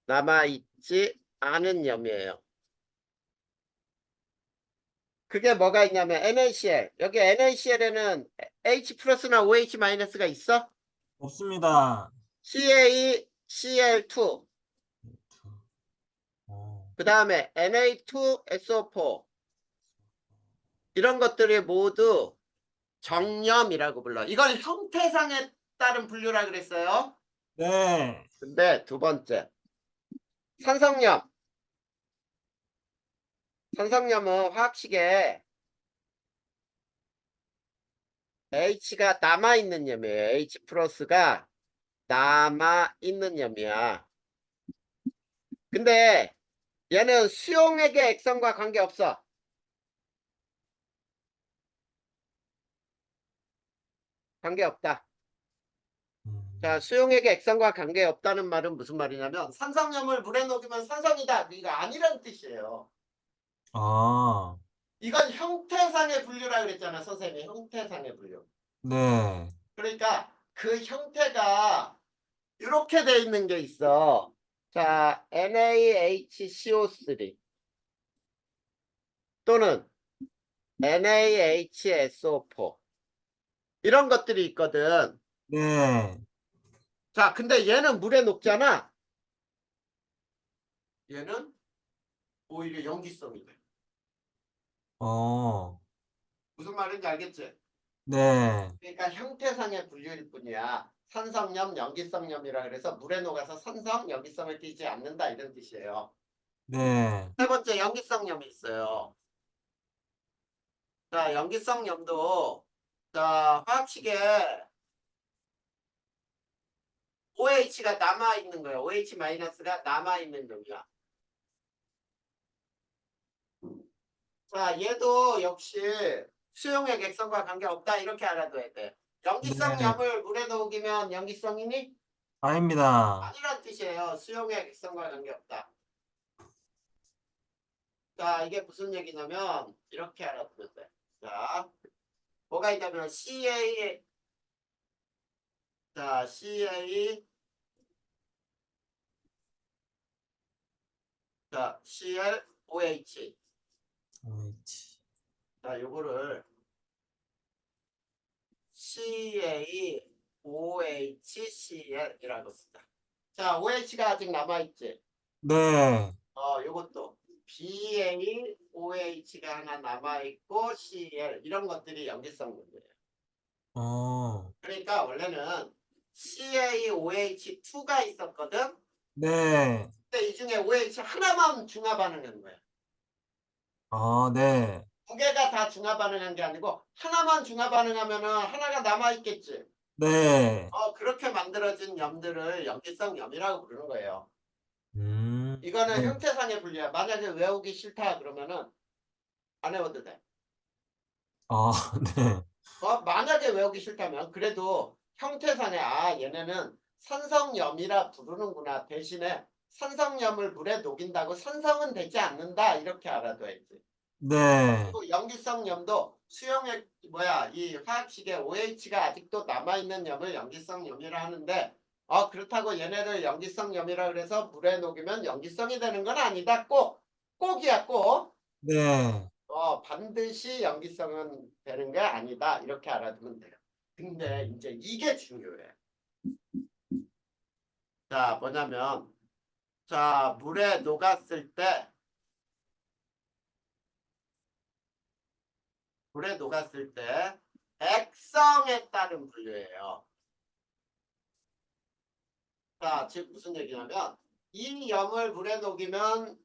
남아있지 않은 염이에요. 그게 뭐가 있냐면 NaCl. 여기 NaCl에는 H 플러스나 OH 마이너스가 있어? 없습니다. CaCl2. 어, 그 다음에 Na2SO4. 이런 것들이 모두 정염이라고 불러. 이걸 형태상에 따른 분류라 그랬어요. 네. 근데 두 번째, 산성염. 산성염은 화학식에 H가 남아있는 염이에요. H 플러스가 남아있는 염이야. 근데 얘는 수용액의 액성과 관계없어. 관계없다. 자, 음, 수용액의 액성과 관계없다는 말은 무슨 말이냐면 산성염을 물에 녹이면 산성이다. 이거 아니란 뜻이에요. 아, 이건 형태상의 분류라 그랬잖아, 선생님이. 형태상의 분류. 네. 그러니까 그 형태가 이렇게 돼 있는 게 있어. 자, NaHCO3 또는 NaHSO4 이런 것들이 있거든. 네. 자, 근데 얘는 물에 녹잖아. 얘는 오히려 염기성이 돼. 어, 무슨 말인지 알겠지? 네. 그러니까 형태상의 분류일 뿐이야. 산성염, 염기성염이라 그래서 물에 녹아서 산성, 염기성을 띠지 않는다 이런 뜻이에요. 네. 세 번째 염기성염이 있어요. 자, 염기성염도 자 화학식에 OH가 남아 있는 거예요. OH 마이너스가 남아 있는 염이야. 자, 얘도 역시 수용의 객성과 관계없다 이렇게 알아둬야 돼. 네. 염기성염을 물에 녹이면 염기성이니? 아닙니다. 아니란 뜻이에요. 수용의 객성과 관계없다. 자, 이게 무슨 얘기냐면 이렇게 알아두면 돼. 자, 뭐가 있냐면 CA 자, CA 자, ClOH OH. 자, 요거를 CaOHCl이라고 쓴다. 자, OH가 아직 남아있지. 네. 요것도 BaOH가 하나 남아있고 Cl 이런 것들이 염기성 문제예요. 어, 그러니까 원래는 CaOH2가 있었거든. 네. 근데 이 중에 OH 하나만 중화 반응하는 거야. 아, 네. 두 개가 다 중화 반응한 게 아니고 하나만 중화 반응하면은 하나가 남아 있겠지. 네. 그렇게 만들어진 염들을 염기성 염이라고 부르는 거예요. 이거는 네. 형태상의 분류야. 만약에 외우기 싫다 그러면은 안 외워도 돼. 아, 네. 만약에 외우기 싫다면 그래도 형태상에 얘네는 산성염이라 부르는구나. 대신에 산성염을 물에 녹인다고 산성은 되지 않는다. 이렇게 알아둬야지. 네. 그리고 염기성염도 수용액 이 화학식에 OH가 아직도 남아있는 염을 염기성염이라 하는데 그렇다고 얘네를 염기성염이라 그래서 물에 녹이면 염기성이 되는 건 아니다. 꼭이야 꼭. 네. 반드시 염기성은 되는 게 아니다. 이렇게 알아두면 돼요. 근데 이제 이게 중요해. 자, 뭐냐면 자, 물에 녹았을 때 액성에 따른 분류예요. 자, 즉 무슨 얘기냐면 이 염을 물에 녹이면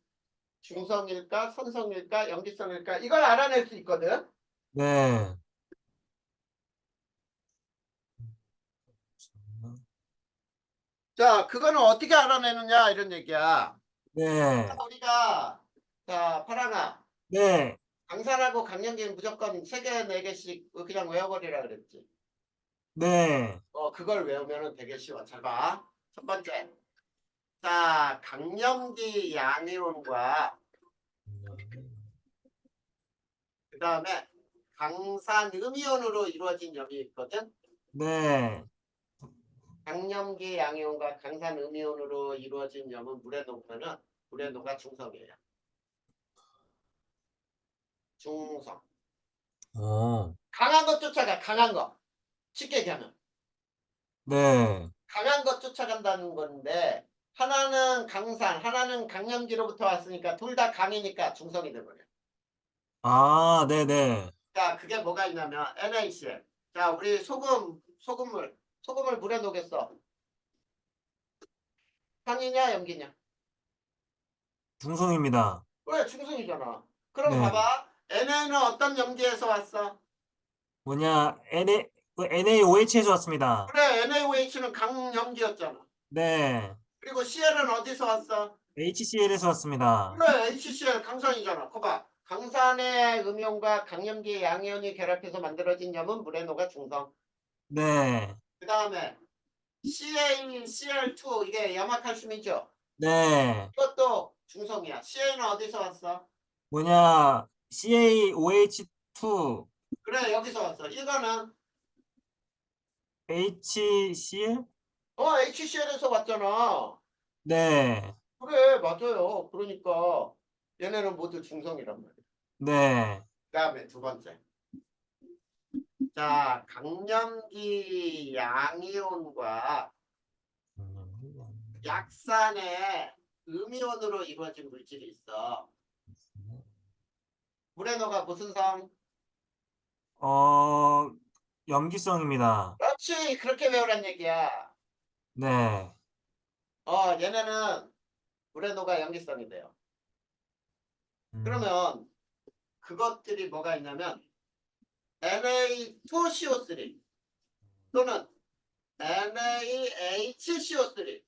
중성일까, 선성일까, 염기성일까 이걸 알아낼 수 있거든. 네. 자, 그거는 어떻게 알아내느냐 이런 얘기야. 네. 우리가 자, 파랑아, 네. 강산하고 강령기는 무조건 3개, 4개씩 그냥 외워버리라 그랬지. 네. 그걸 외우면 되게 쉬워. 잘 봐. 첫 번째. 자, 강염기 양이온과 그 다음에 강산 음이온으로 이루어진 염이 있거든. 네. 강염기 양이온과 강산 음이온으로 이루어진 염은 물에 녹으면은 물에 녹아 중성이에요. 중성. 어, 강한 것 쫓아가, 강한 거. 쉽게 얘기하면. 네. 강한 것 쫓아간다는 건데, 하나는 강산, 하나는 강염기로부터 왔으니까 둘 다 강이니까 중성이 되버려. 아, 네네. 자, 그게 뭐가 있냐면 NaCl. 자, 우리 소금물 물에 녹였어. 산이냐 염기냐? 중성입니다. 그래, 중성이잖아. 그럼 네. 봐봐. Na는 어떤 염기에서 왔어? 뭐냐, NaOH에서 왔습니다. 그래, NaOH는 강염기였잖아. 네. 그리고 Cl은 어디서 왔어? HCl에서 왔습니다. 그래, HCl 강산이잖아. 거봐. 강산의 음이온과 강염기의 양이온이 결합해서 만들어진 염은 물에 녹아 중성. 네. 그 다음에 CaCl2 이게 염화칼슘이죠. 네. 이것도 중성이야. Ca는 어디서 왔어? 뭐냐, CaOH2, 그래, 여기서 왔어. 이거는 HCl? HCl에서 왔잖아. 네. 그래, 맞아요. 그러니까 얘네는 모두 중성이란 말이야. 네. 그다음에 두 번째. 자, 강염기 양이온과 약산의 음이온으로 이루어진 물질이 있어. 물에 녹아 무슨 성? 어, 염기성입니다. 그렇지, 그렇게 배우란 얘기야. 네. 얘네는 물에 녹아 염기성이 돼요. 음, 그러면 그것들이 뭐가 있냐면 Na2CO3 또는 NaHCO3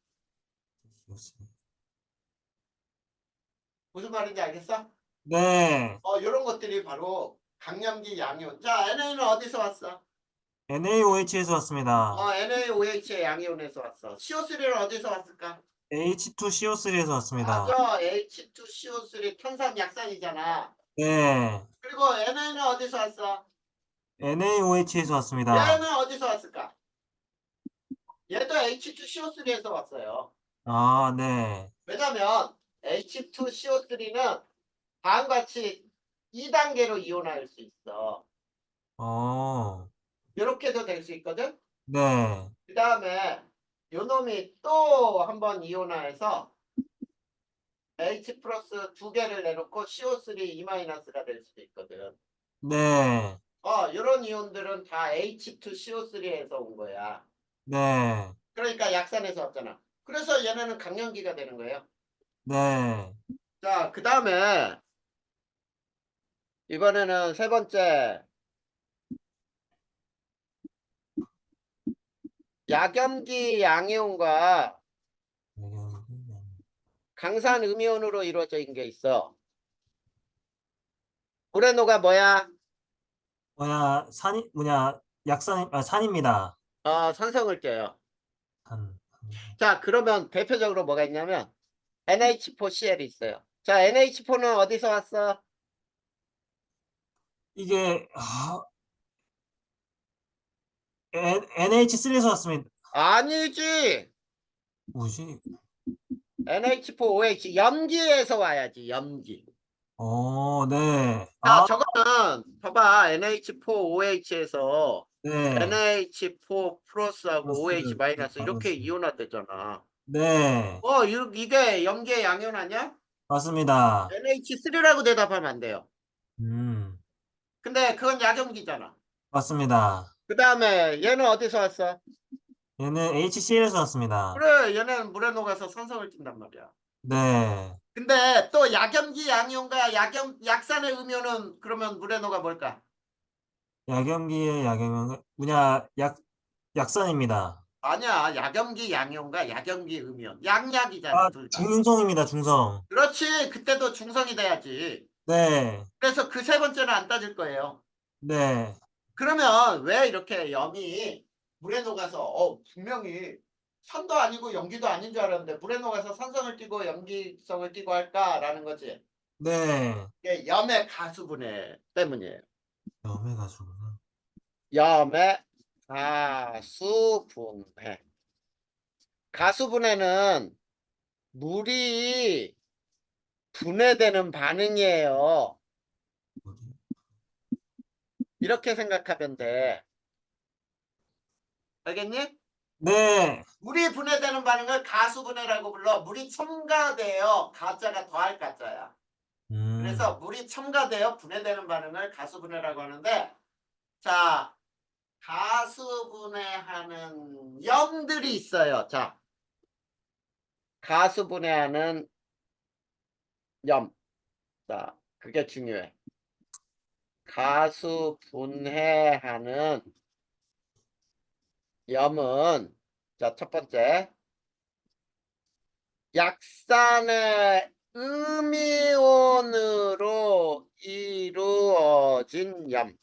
무슨 말인지 알겠어? 네. 이런 것들이 바로 강염기 양이온. 자, NA는 어디서 왔어? NaOH에서 왔습니다. NaOH의 양이온에서 왔어. CO3는 어디서 왔을까? H2CO3에서 왔습니다. 맞아, H2CO3 탄산 약산이잖아. 네. 그리고 NA는 어디서 왔어? NaOH에서 왔습니다. 얘는 어디서 왔을까? 얘도 H2CO3에서 왔어요. 아, 네. 왜냐면 H2CO3는 다음과 같이 2단계로 이온할 수 있어. 어, 이렇게도 될 수 있거든. 네. 그 다음에 요 놈이 또 한번 이온화해서 H 플러스 두 개를 내놓고 CO3 E 마이너스가 될 수도 있거든. 네. 이런 이온들은 다 H2CO3에서 온 거야. 네. 그러니까 약산에서 왔잖아. 그래서 얘네는 강염기가 되는 거예요. 네. 자, 그 다음에 이번에는 세 번째 약염기 양이온과 강산 음이온으로 이루어진 게 있어. 우레노가 뭐야? 산입니다. 산성을 떼요. 산. 자, 그러면 대표적으로 뭐가 있냐면 NH4Cl이 있어요. 자, NH4는 어디서 왔어? 이게, NH3에서 왔습니다. 아니지. 뭐지? NH4OH 염기에서 와야지. 염기. 네. 자, 저거는 봐봐. NH4OH에서 네. NH4 플러스하고 OH 플러스, 마이너스 이렇게 마이너스. 이온화되잖아. 네. 이게 염기의 양이온 아니야? 맞습니다. NH3라고 대답하면 안 돼요. 음, 근데 그건 약염기잖아. 맞습니다. 그 다음에 얘는 어디서 왔어? 얘는 HCl에서 왔습니다. 그래, 얘는 물에 녹아서 산성을 띈단 말이야. 네. 근데 또 약염기 양이온과 약산의 음이온은 그러면 물에 녹아 뭘까? 약염기의 약염은, 약산입니다. 아니야, 약염기 양이온과 약염기 음이온. 양약이잖아, 둘 다. 중성입니다, 중성. 그렇지, 그때도 중성이 돼야지. 네. 그래서 그 세 번째는 안 따질 거예요. 네. 그러면 왜 이렇게 염이 물에 녹아서 분명히 산도 아니고 염기도 아닌 줄 알았는데 물에 녹아서 산성을 띠고 염기성을 띠고 할까라는 거지. 네. 이게 염의 가수분해 때문이에요. 염해가지구나. 염의 가수분해. 가수분해는 물이 분해되는 반응이에요. 이렇게 생각하면 돼. 알겠니? 네. 물이 분해되는 반응을 가수분해라고 불러. 물이 첨가되어 가짜가 더할 가짜야. 그래서 물이 첨가되어 분해되는 반응을 가수분해라고 하는데, 자, 가수분해하는 염들이 있어요. 자, 가수분해하는 염. 자, 그게 중요해. 가수분해하는 염은, 자, 첫 번째, 약산의 음이온으로 이루어진 염.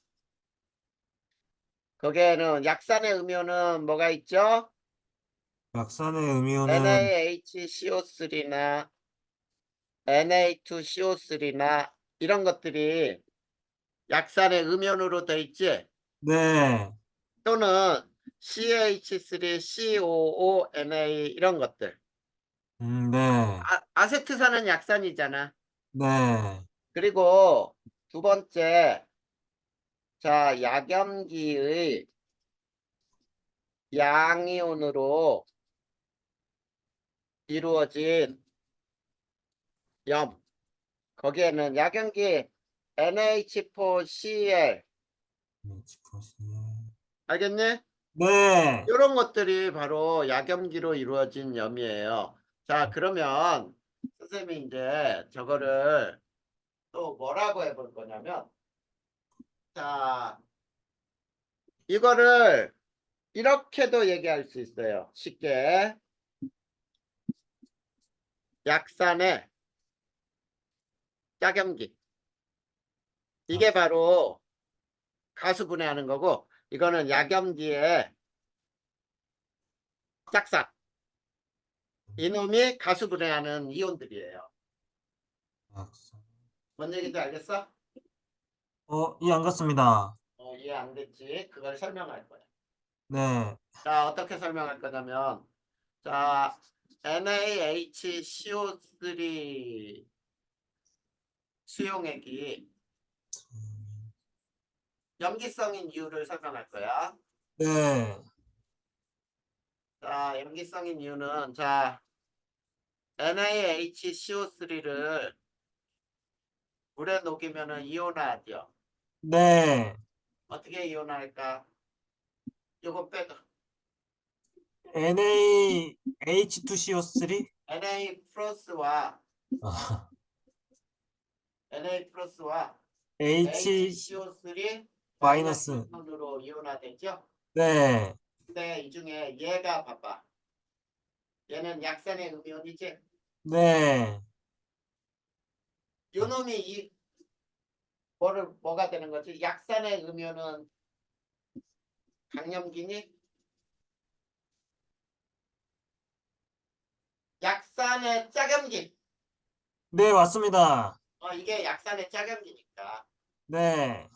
거기에는 약산의 음이온은 뭐가 있죠? 약산의 음이온은 NaHCO3나 Na2CO3나 이런 것들이 약산의 음이온으로 돼 있지? 네. 또는 CH3, COONA 이런 것들. 네. 아세트산은 약산이잖아. 네. 그리고 두 번째, 자, 약염기의 양이온으로 이루어진 염. 거기에는 약염기 NH4Cl 알겠니? 네. 이런 것들이 바로 약염기로 이루어진 염이에요. 자, 그러면 선생님이 이제 저거를 또 뭐라고 해볼 거냐면, 자, 이거를 이렇게도 얘기할 수 있어요. 쉽게. 약산의 짝염기. 이게 바로 가수분해하는 거고, 이거는 약염기의 짝산. 이놈이 가수분해하는 이온들이에요. 뭔 얘기인지 알겠어? 이해 안 갔습니다. 이해 안 됐지? 그걸 설명할 거야. 네. 자, 어떻게 설명할 거냐면, 자, NaHCO3 수용액이 염기성인 이유를 설명할 거야. 네. 자, 염기성인 이유는, 자, NaHCO3를 물에 녹이면 이온화하죠. 네. 어떻게 이온화할까? 요거 빼도 NaH2CO3? Na 플러스와 아, Na 플러스와 H HCO3 마이너스 마이너스. 이온으로 이온화되죠. 네. 근데 이 중에 얘가 봐봐. 얘는 약산의 음이온이지. 네. 요놈이 이 뭐가 되는 거지? 약산의 음이온은 강염기니? 약산의 짝염기. 네, 맞습니다. 이게 약산의 짝염기니까. 네.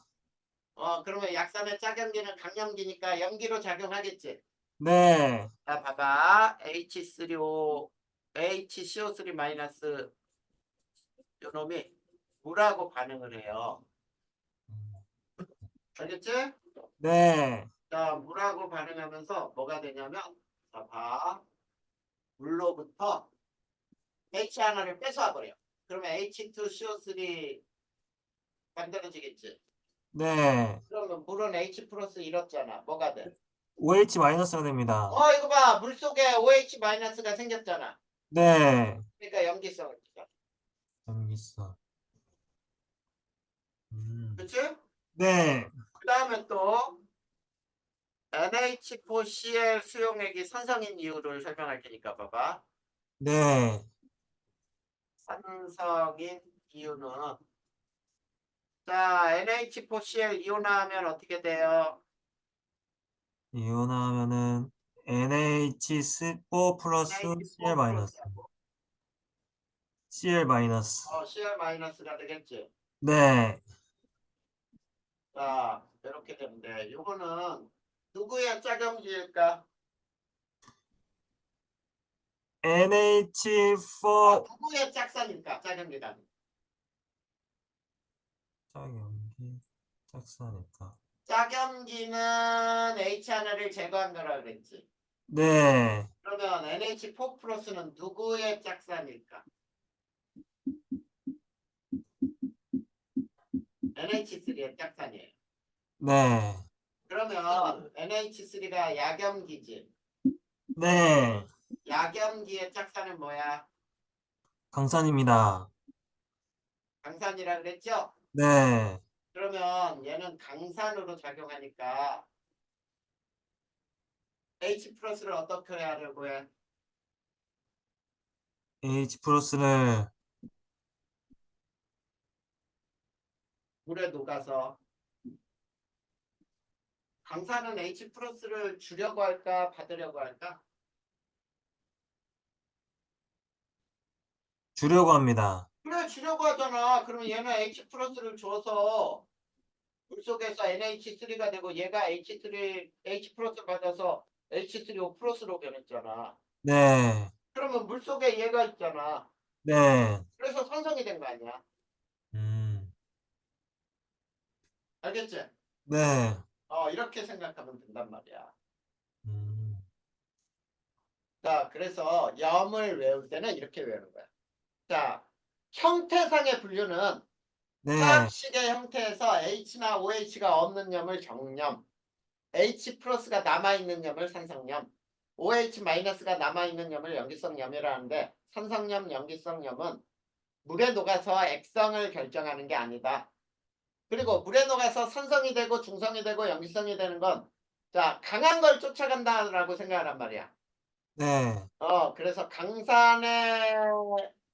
그러면 약산의 짝염기는 강염기니까 염기로 작용하겠지. 네. 자, 봐봐. H3O, HCO3 마이너스 요놈이 물하고 반응을 해요. 알겠지? 네. 자, 물하고 반응하면서 뭐가 되냐면, 자, 봐. 물로부터 H 하나를 뺏어와 버려. 그러면 H2CO3 만들어지겠지. 네. 그러면 물은 H 플러스 잃었잖아. 뭐가 돼? OH 마이너스가 됩니다. 이거 봐. 물 속에 OH 마이너스가 생겼잖아. 네. 그러니까 염기성을 띠잖아. 염기성. 그치? 네. 그 다음에 또 NH4Cl 수용액이 산성인 이유를 설명할 테니까 봐봐. 네. 산성인 이유는 자, NH4Cl 이온화하면 어떻게 돼요? 이온하면은 NH4 플러스 Cl NH4 마이너스. 플러스하고 Cl 마이너스. Cl 마이너스가 되겠지. 네. 자, 이렇게 되는데 요거는 누구의 짝염기일까? NH4 누구의 짝산일까? 짝염기란. 짝염기 짝사니까. 짝염기는 H 하나를 제거한 거라 그랬지. 네. 그러면 NH4 플러스는 누구의 짝산일까? NH3의 짝산이에요. 네. 그러면 NH3가 약염기지. 네. 약염기의 짝산은 뭐야? 강산입니다. 강산이라 그랬죠? 네. 그러면 얘는 강산으로 작용하니까 H 플러스를 어떻게 하려고 해? H 플러스를 물에 녹아서. 강산은 H 플러스를 주려고 할까 받으려고 할까? 주려고 합니다. 그래 주려고 하잖아. 그러면 얘는 H 플러스를 줘서 물속에서 NH3가 되고 얘가 H3 H 플러스 받아서 H3O 플러스로 변했잖아. 네. 그러면 물속에 얘가 있잖아. 네. 그래서 산성이 된 거 아니야. 음. 알겠지? 네. 이렇게 생각하면 된단 말이야. 음. 자, 그래서 염을 외울 때는 이렇게 외우는 거야. 자, 형태상의 분류는 네. 화학식의 형태에서 H나 OH가 없는 염을 정염, H 플러스가 남아있는 염을 산성염, OH 마이너스가 남아있는 염을 염기성염이라 하는데 산성염, 염기성염은 물에 녹아서 액성을 결정하는 게 아니다. 그리고 물에 녹아서 산성이 되고 중성이 되고 염기성이 되는 건 자, 강한 걸 쫓아간다라고 생각하란 말이야. 네. 그래서 강산의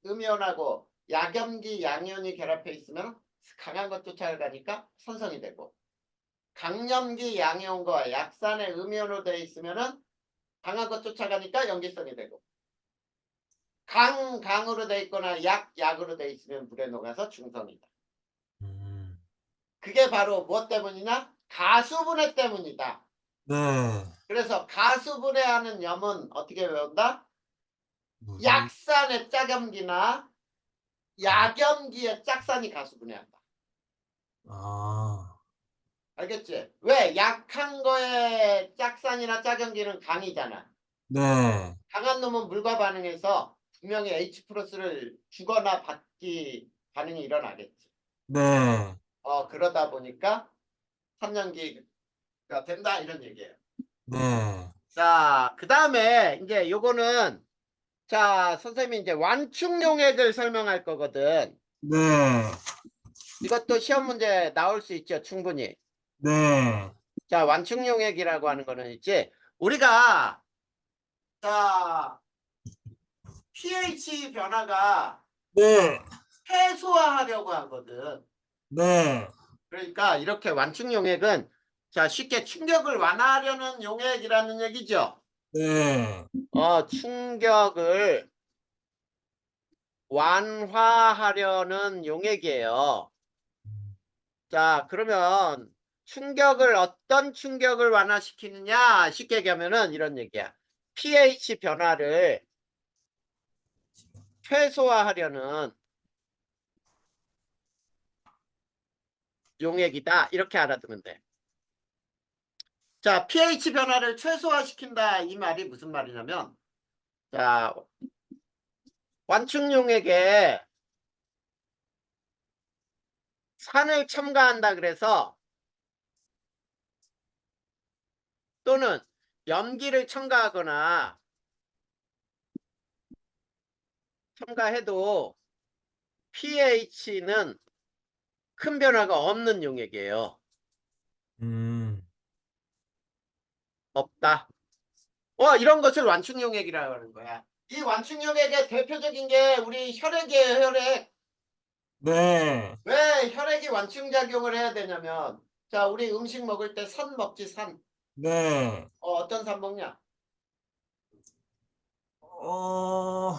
음이온하고 약염기 양이온이 결합해 있으면 강한 것 쫓아가니까 산성이 되고 강염기 양이온과 약산의 음이온으로 되어 있으면은 강한 것 쫓아가니까 염기성이 되고 강으로 되어 있거나 약으로 되어 있으면 물에 녹아서 중성이다. 음. 그게 바로 무엇 때문이냐? 가수분해 때문이다. 네. 그래서 가수분해하는 염은 어떻게 외운다? 물이 약산의 짝염기나 약염기의 짝산이 가수분해한다. 아. 알겠지? 왜? 약한 거에 짝산이나 짝염기는 강이잖아. 네. 강한 놈은 물과 반응해서 분명히 H 플러스를 주거나 받기 반응이 일어나겠지. 네. 그러다 보니까 3년기가 된다 이런 얘기예요. 네. 자, 그 다음에 이제 요거는 자, 선생님이 이제 완충용액을 설명할 거거든. 네. 이것도 시험 문제 나올 수 있죠, 충분히. 네. 자, 완충용액이라고 하는 거는 있지. 우리가 자, pH 변화가 네. 해소화하려고 하거든. 네. 그러니까 이렇게 완충용액은 자, 쉽게 충격을 완화하려는 용액이라는 얘기죠. 네. 충격을 완화하려는 용액이에요. 자, 그러면 어떤 충격을 완화시키느냐? 쉽게 얘기하면은 이런 얘기야. pH 변화를 최소화하려는 용액이다. 이렇게 알아두면 돼. 자, pH 변화를 최소화시킨다. 이 말이 무슨 말이냐면, 자, 완충용액에 산을 첨가한다 그래서 또는 염기를 첨가하거나 첨가해도 pH는 큰 변화가 없는 용액이에요. 음. 없다. 이런 것을 완충용액이라고 하는 거야. 이 완충용액의 대표적인 게 우리 혈액이에요, 혈액. 네. 왜 혈액이 완충작용을 해야 되냐면, 자, 우리 음식 먹을 때 산 먹지, 산. 네. 어떤 산 먹냐? 어,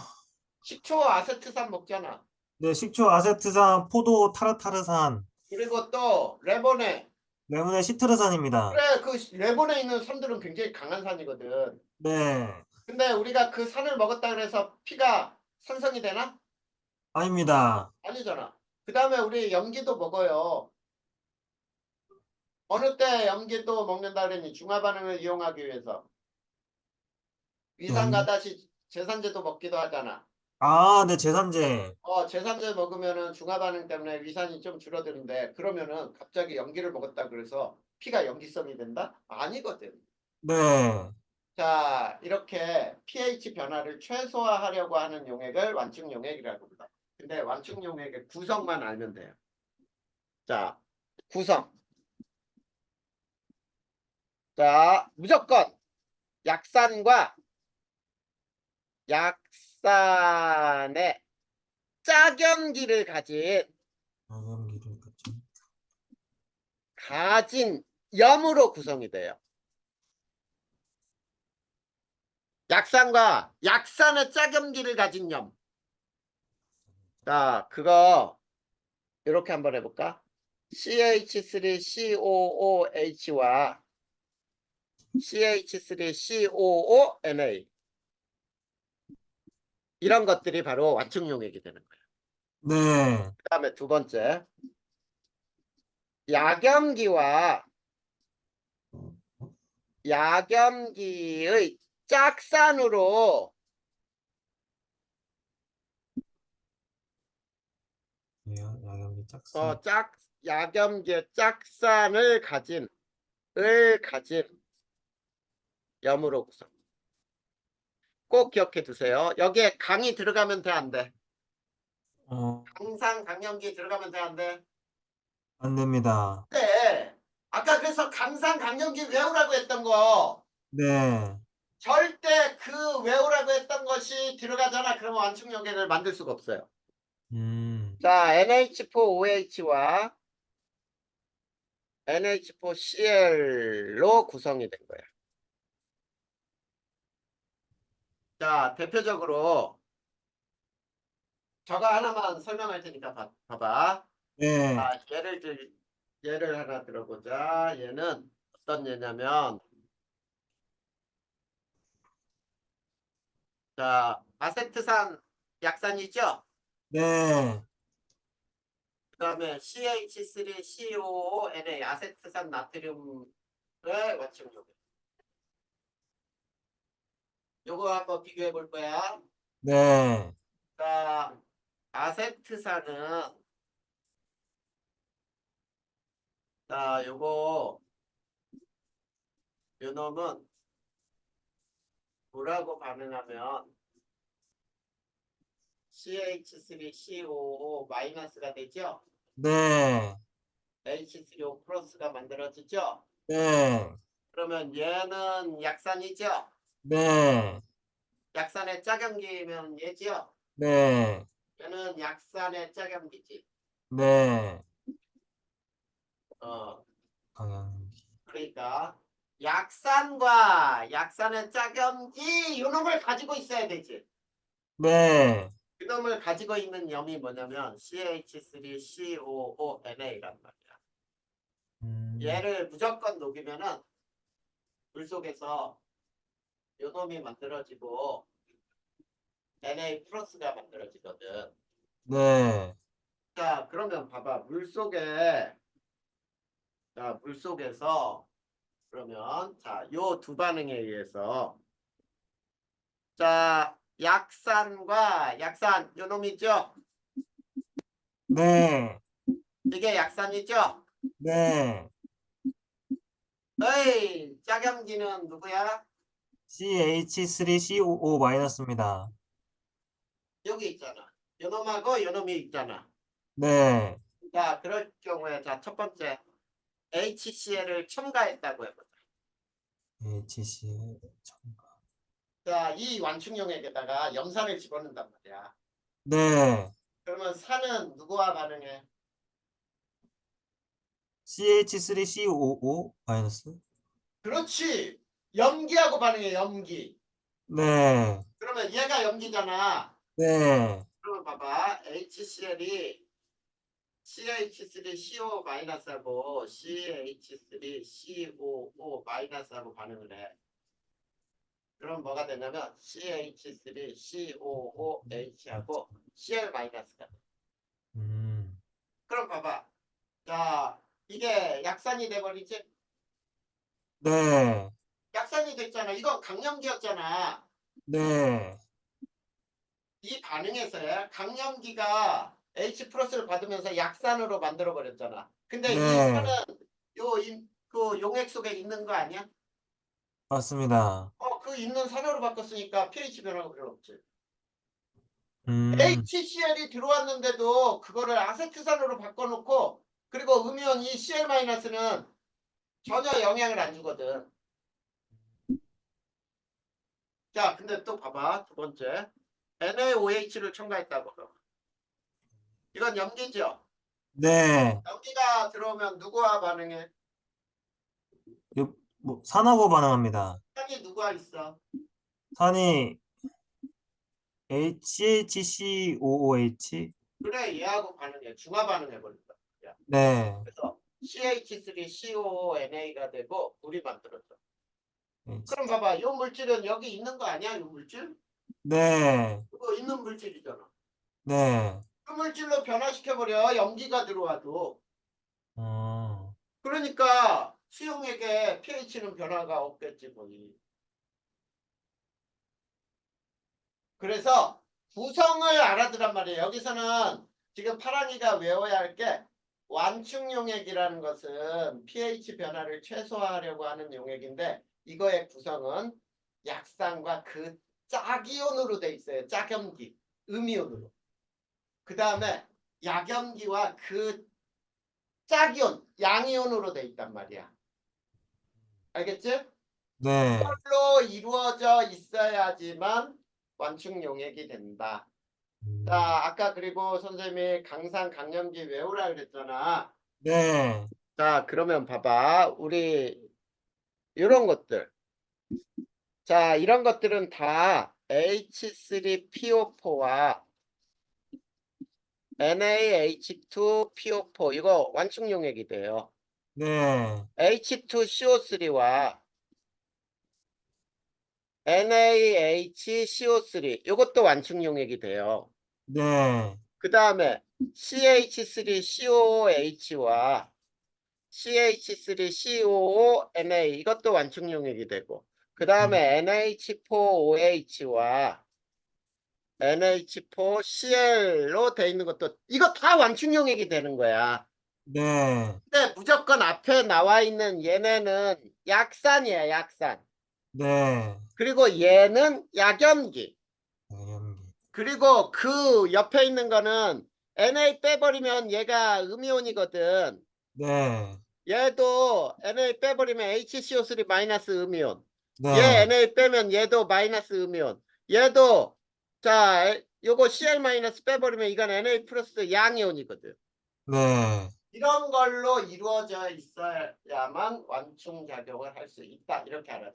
식초, 아세트산 먹잖아. 네, 식초, 아세트산, 포도, 타르타르산, 그리고 또 레몬에. 레몬의 시트르산입니다. 그래, 그 레몬에 있는 산들은 굉장히 강한 산이거든. 네. 근데 우리가 그 산을 먹었다 그래서 피가 산성이 되나? 아닙니다. 아니잖아. 그 다음에 우리 염기도 먹어요. 어느 때 염기도 먹는다 그러니 중화 반응을 이용하기 위해서 염, 위산가다시 제산제도 먹기도 하잖아. 아, 네, 제산제. 제산제 먹으면은 중화 반응 때문에 위산이 좀 줄어드는데 그러면은 갑자기 염기를 먹었다 그래서 피가 염기성이 된다? 아니거든. 네. 자, 이렇게 pH 변화를 최소화하려고 하는 용액을 완충 용액이라고 합니다. 근데 완충 용액의 구성만 알면 돼요. 자, 구성. 자, 무조건 약산과 약산의 짝염기를 양염기를 같이. 가진 염으로 구성이 돼요. 약산과 약산의 짝염기를 가진 염. 자, 그거 이렇게 한번 해볼까? CH3COOH와 CH3COONA 이런 것들이 바로 완충용액이 되는 거예요. 네. 그 다음에 두 번째 약염기와 약염기의 짝산으로 양염기 짝수. 약염기의 짝산을 가진 염으로 구성. 꼭 기억해 두세요. 여기에 강이 들어가면 돼, 안 돼? 어, 강산 강염기 들어가면 돼, 안 돼? 안 됩니다. 네. 아까 그래서 강산 강염기 외우라고 했던 거 네. 절대 그 외우라고 했던 것이 들어가잖아. 그러면 완충 용액을 만들 수가 없어요. 음, 자, NH4OH와 NH4Cl로 구성이 된 거야. 자, 대표적으로 저거 하나만 설명할 테니까 봐봐. 네. 자, 예를 하나 들어보자. 얘는 어떤 예냐면, 자, 아세트산 약산이죠? 네. 그 다음에 CH3COONA 아세트산 나트륨의 원칙 요거. 요거 한번 비교해 볼 거야. 네. 자, 아세트산은 자, 요 놈은 뭐라고 반응하면 CH3COO 마이너스가 되죠? 네. H3O 플러스가 만들어지죠? 네. 그러면 얘는 약산이죠? 네. 약산의 짝염기면 얘죠? 네. 얘는 약산의 짝염기지. 네. 어, 방향기. 그러니까 약산과 약산의 짝염기 요놈을 가지고 있어야 되지. 네. 그놈을 가지고 있는 염이 뭐냐면 CH3COONA란 말이야. 음, 얘를 무조건 녹이면은 물속에서 요놈이 만들어지고 Na 플러스가 만들어지거든. 네. 자, 그러면 봐봐. 물속에서 그러면 자, 요 두 반응에 의해서 자, 약산과 약산 요놈이죠? 네. 이게 약산이죠? 네. 에이, 짝염기는 누구야? CH3COO 마이너스입니다. 여기 있잖아. 요놈하고 요놈이 있잖아. 네. 자, 그럴 경우에 자, 첫 번째 HCl을 첨가했다고 해보자. HC. 자, 이 완충용액에다가 염산을 집어넣는단 말이야. 네. 그러면 산은 누구와 반응해? CH3COO 마이너스. 그렇지. 염기하고 반응해, 염기. 네. 그러면 얘가 염기잖아. 네. 그러면 봐봐. HCl이 CH3CO-하고 CH3COO-하고 반응을 해. 그럼 뭐가 되냐면 CH3COOH하고 Cl-가 돼. 음. 그럼 봐봐. 자, 이게 약산이 돼버리지? 네, 약산이 됐잖아. 이건 강염기였잖아. 네, 이 반응에서 강염기가 H 플러스를 받으면서 약산으로 만들어 버렸잖아. 근데 이 산은 네, 그 용액 속에 있는 거 아니야? 맞습니다. 그 있는 산으로 바꿨으니까 pH 변화가 별로 없지. 음, HCl이 들어왔는데도 그거를 아세트산으로 바꿔놓고 그리고 음이온 이 Cl-는 전혀 영향을 안 주거든. 자, 근데 또 봐봐. 두 번째. NaOH를 첨가했다고. 이건 염기죠. 네, 염기가 들어오면 누구와 반응해? 뭐, 산하고 반응합니다. 산이 누구와 있어? 산이 HCOOH? 그래, 얘하고 반응해. 중화 반응해 버린다. 야, 네, 그래서 CH3COONA가 되고 물이 만들어져. H. 그럼 봐봐. 이 물질은 여기 있는 거 아니야? 이 물질? 네, 그거 있는 물질이잖아. 네, 그 물질로 변화시켜버려. 염기가 들어와도. 어, 그러니까 수용액의 pH는 변화가 없겠지 거의. 그래서 구성을 알아두란 말이에요. 여기서는 지금 파랑이가 외워야 할 게 완충용액이라는 것은 pH 변화를 최소화하려고 하는 용액인데 이거의 구성은 약산과 그 짝이온으로 돼 있어요. 짝염기, 음이온으로. 그 다음에 약염기와 그 짝이온, 양이온으로 돼 있단 말이야. 알겠지? 네, 로 이루어져 있어야지만 완충 용액이 된다. 자, 음, 아까 그리고 선생님이 강산 강염기 외우라 그랬잖아. 네, 자, 그러면 봐봐. 우리 이런 것들. 자, 이런 것들은 다 H3PO4와 NaH2PO4 이거 완충 용액이 돼요. 네, H2CO3와 NaHCO3 이것도 완충 용액이 돼요. 네, 그 다음에 CH3COOH와 CH3COONA 이것도 완충 용액이 되고 그 음, 다음에 NH4OH와 NH4Cl로 돼 있는 것도 이거 다 완충 용액이 되는 거야. 네, 근데 무조건 앞에 나와 있는 얘네는 약산이야, 약산. 네, 그리고 얘는 약염기. 연기. 그리고 그 옆에 있는 거는 Na 빼버리면 얘가 음이온이거든. 네, 얘도 Na 빼버리면 HCO3 마이너스 음이온. 얘 네, Na 빼면 얘도 마이너스 음이온. 얘도 자 요거 Cl 마이너스 빼버리면 이건 Na 플러스 양이온이거든. 네, 이런 걸로 이루어져 있어야만 완충작용을 할 수 있다. 이렇게 알아요.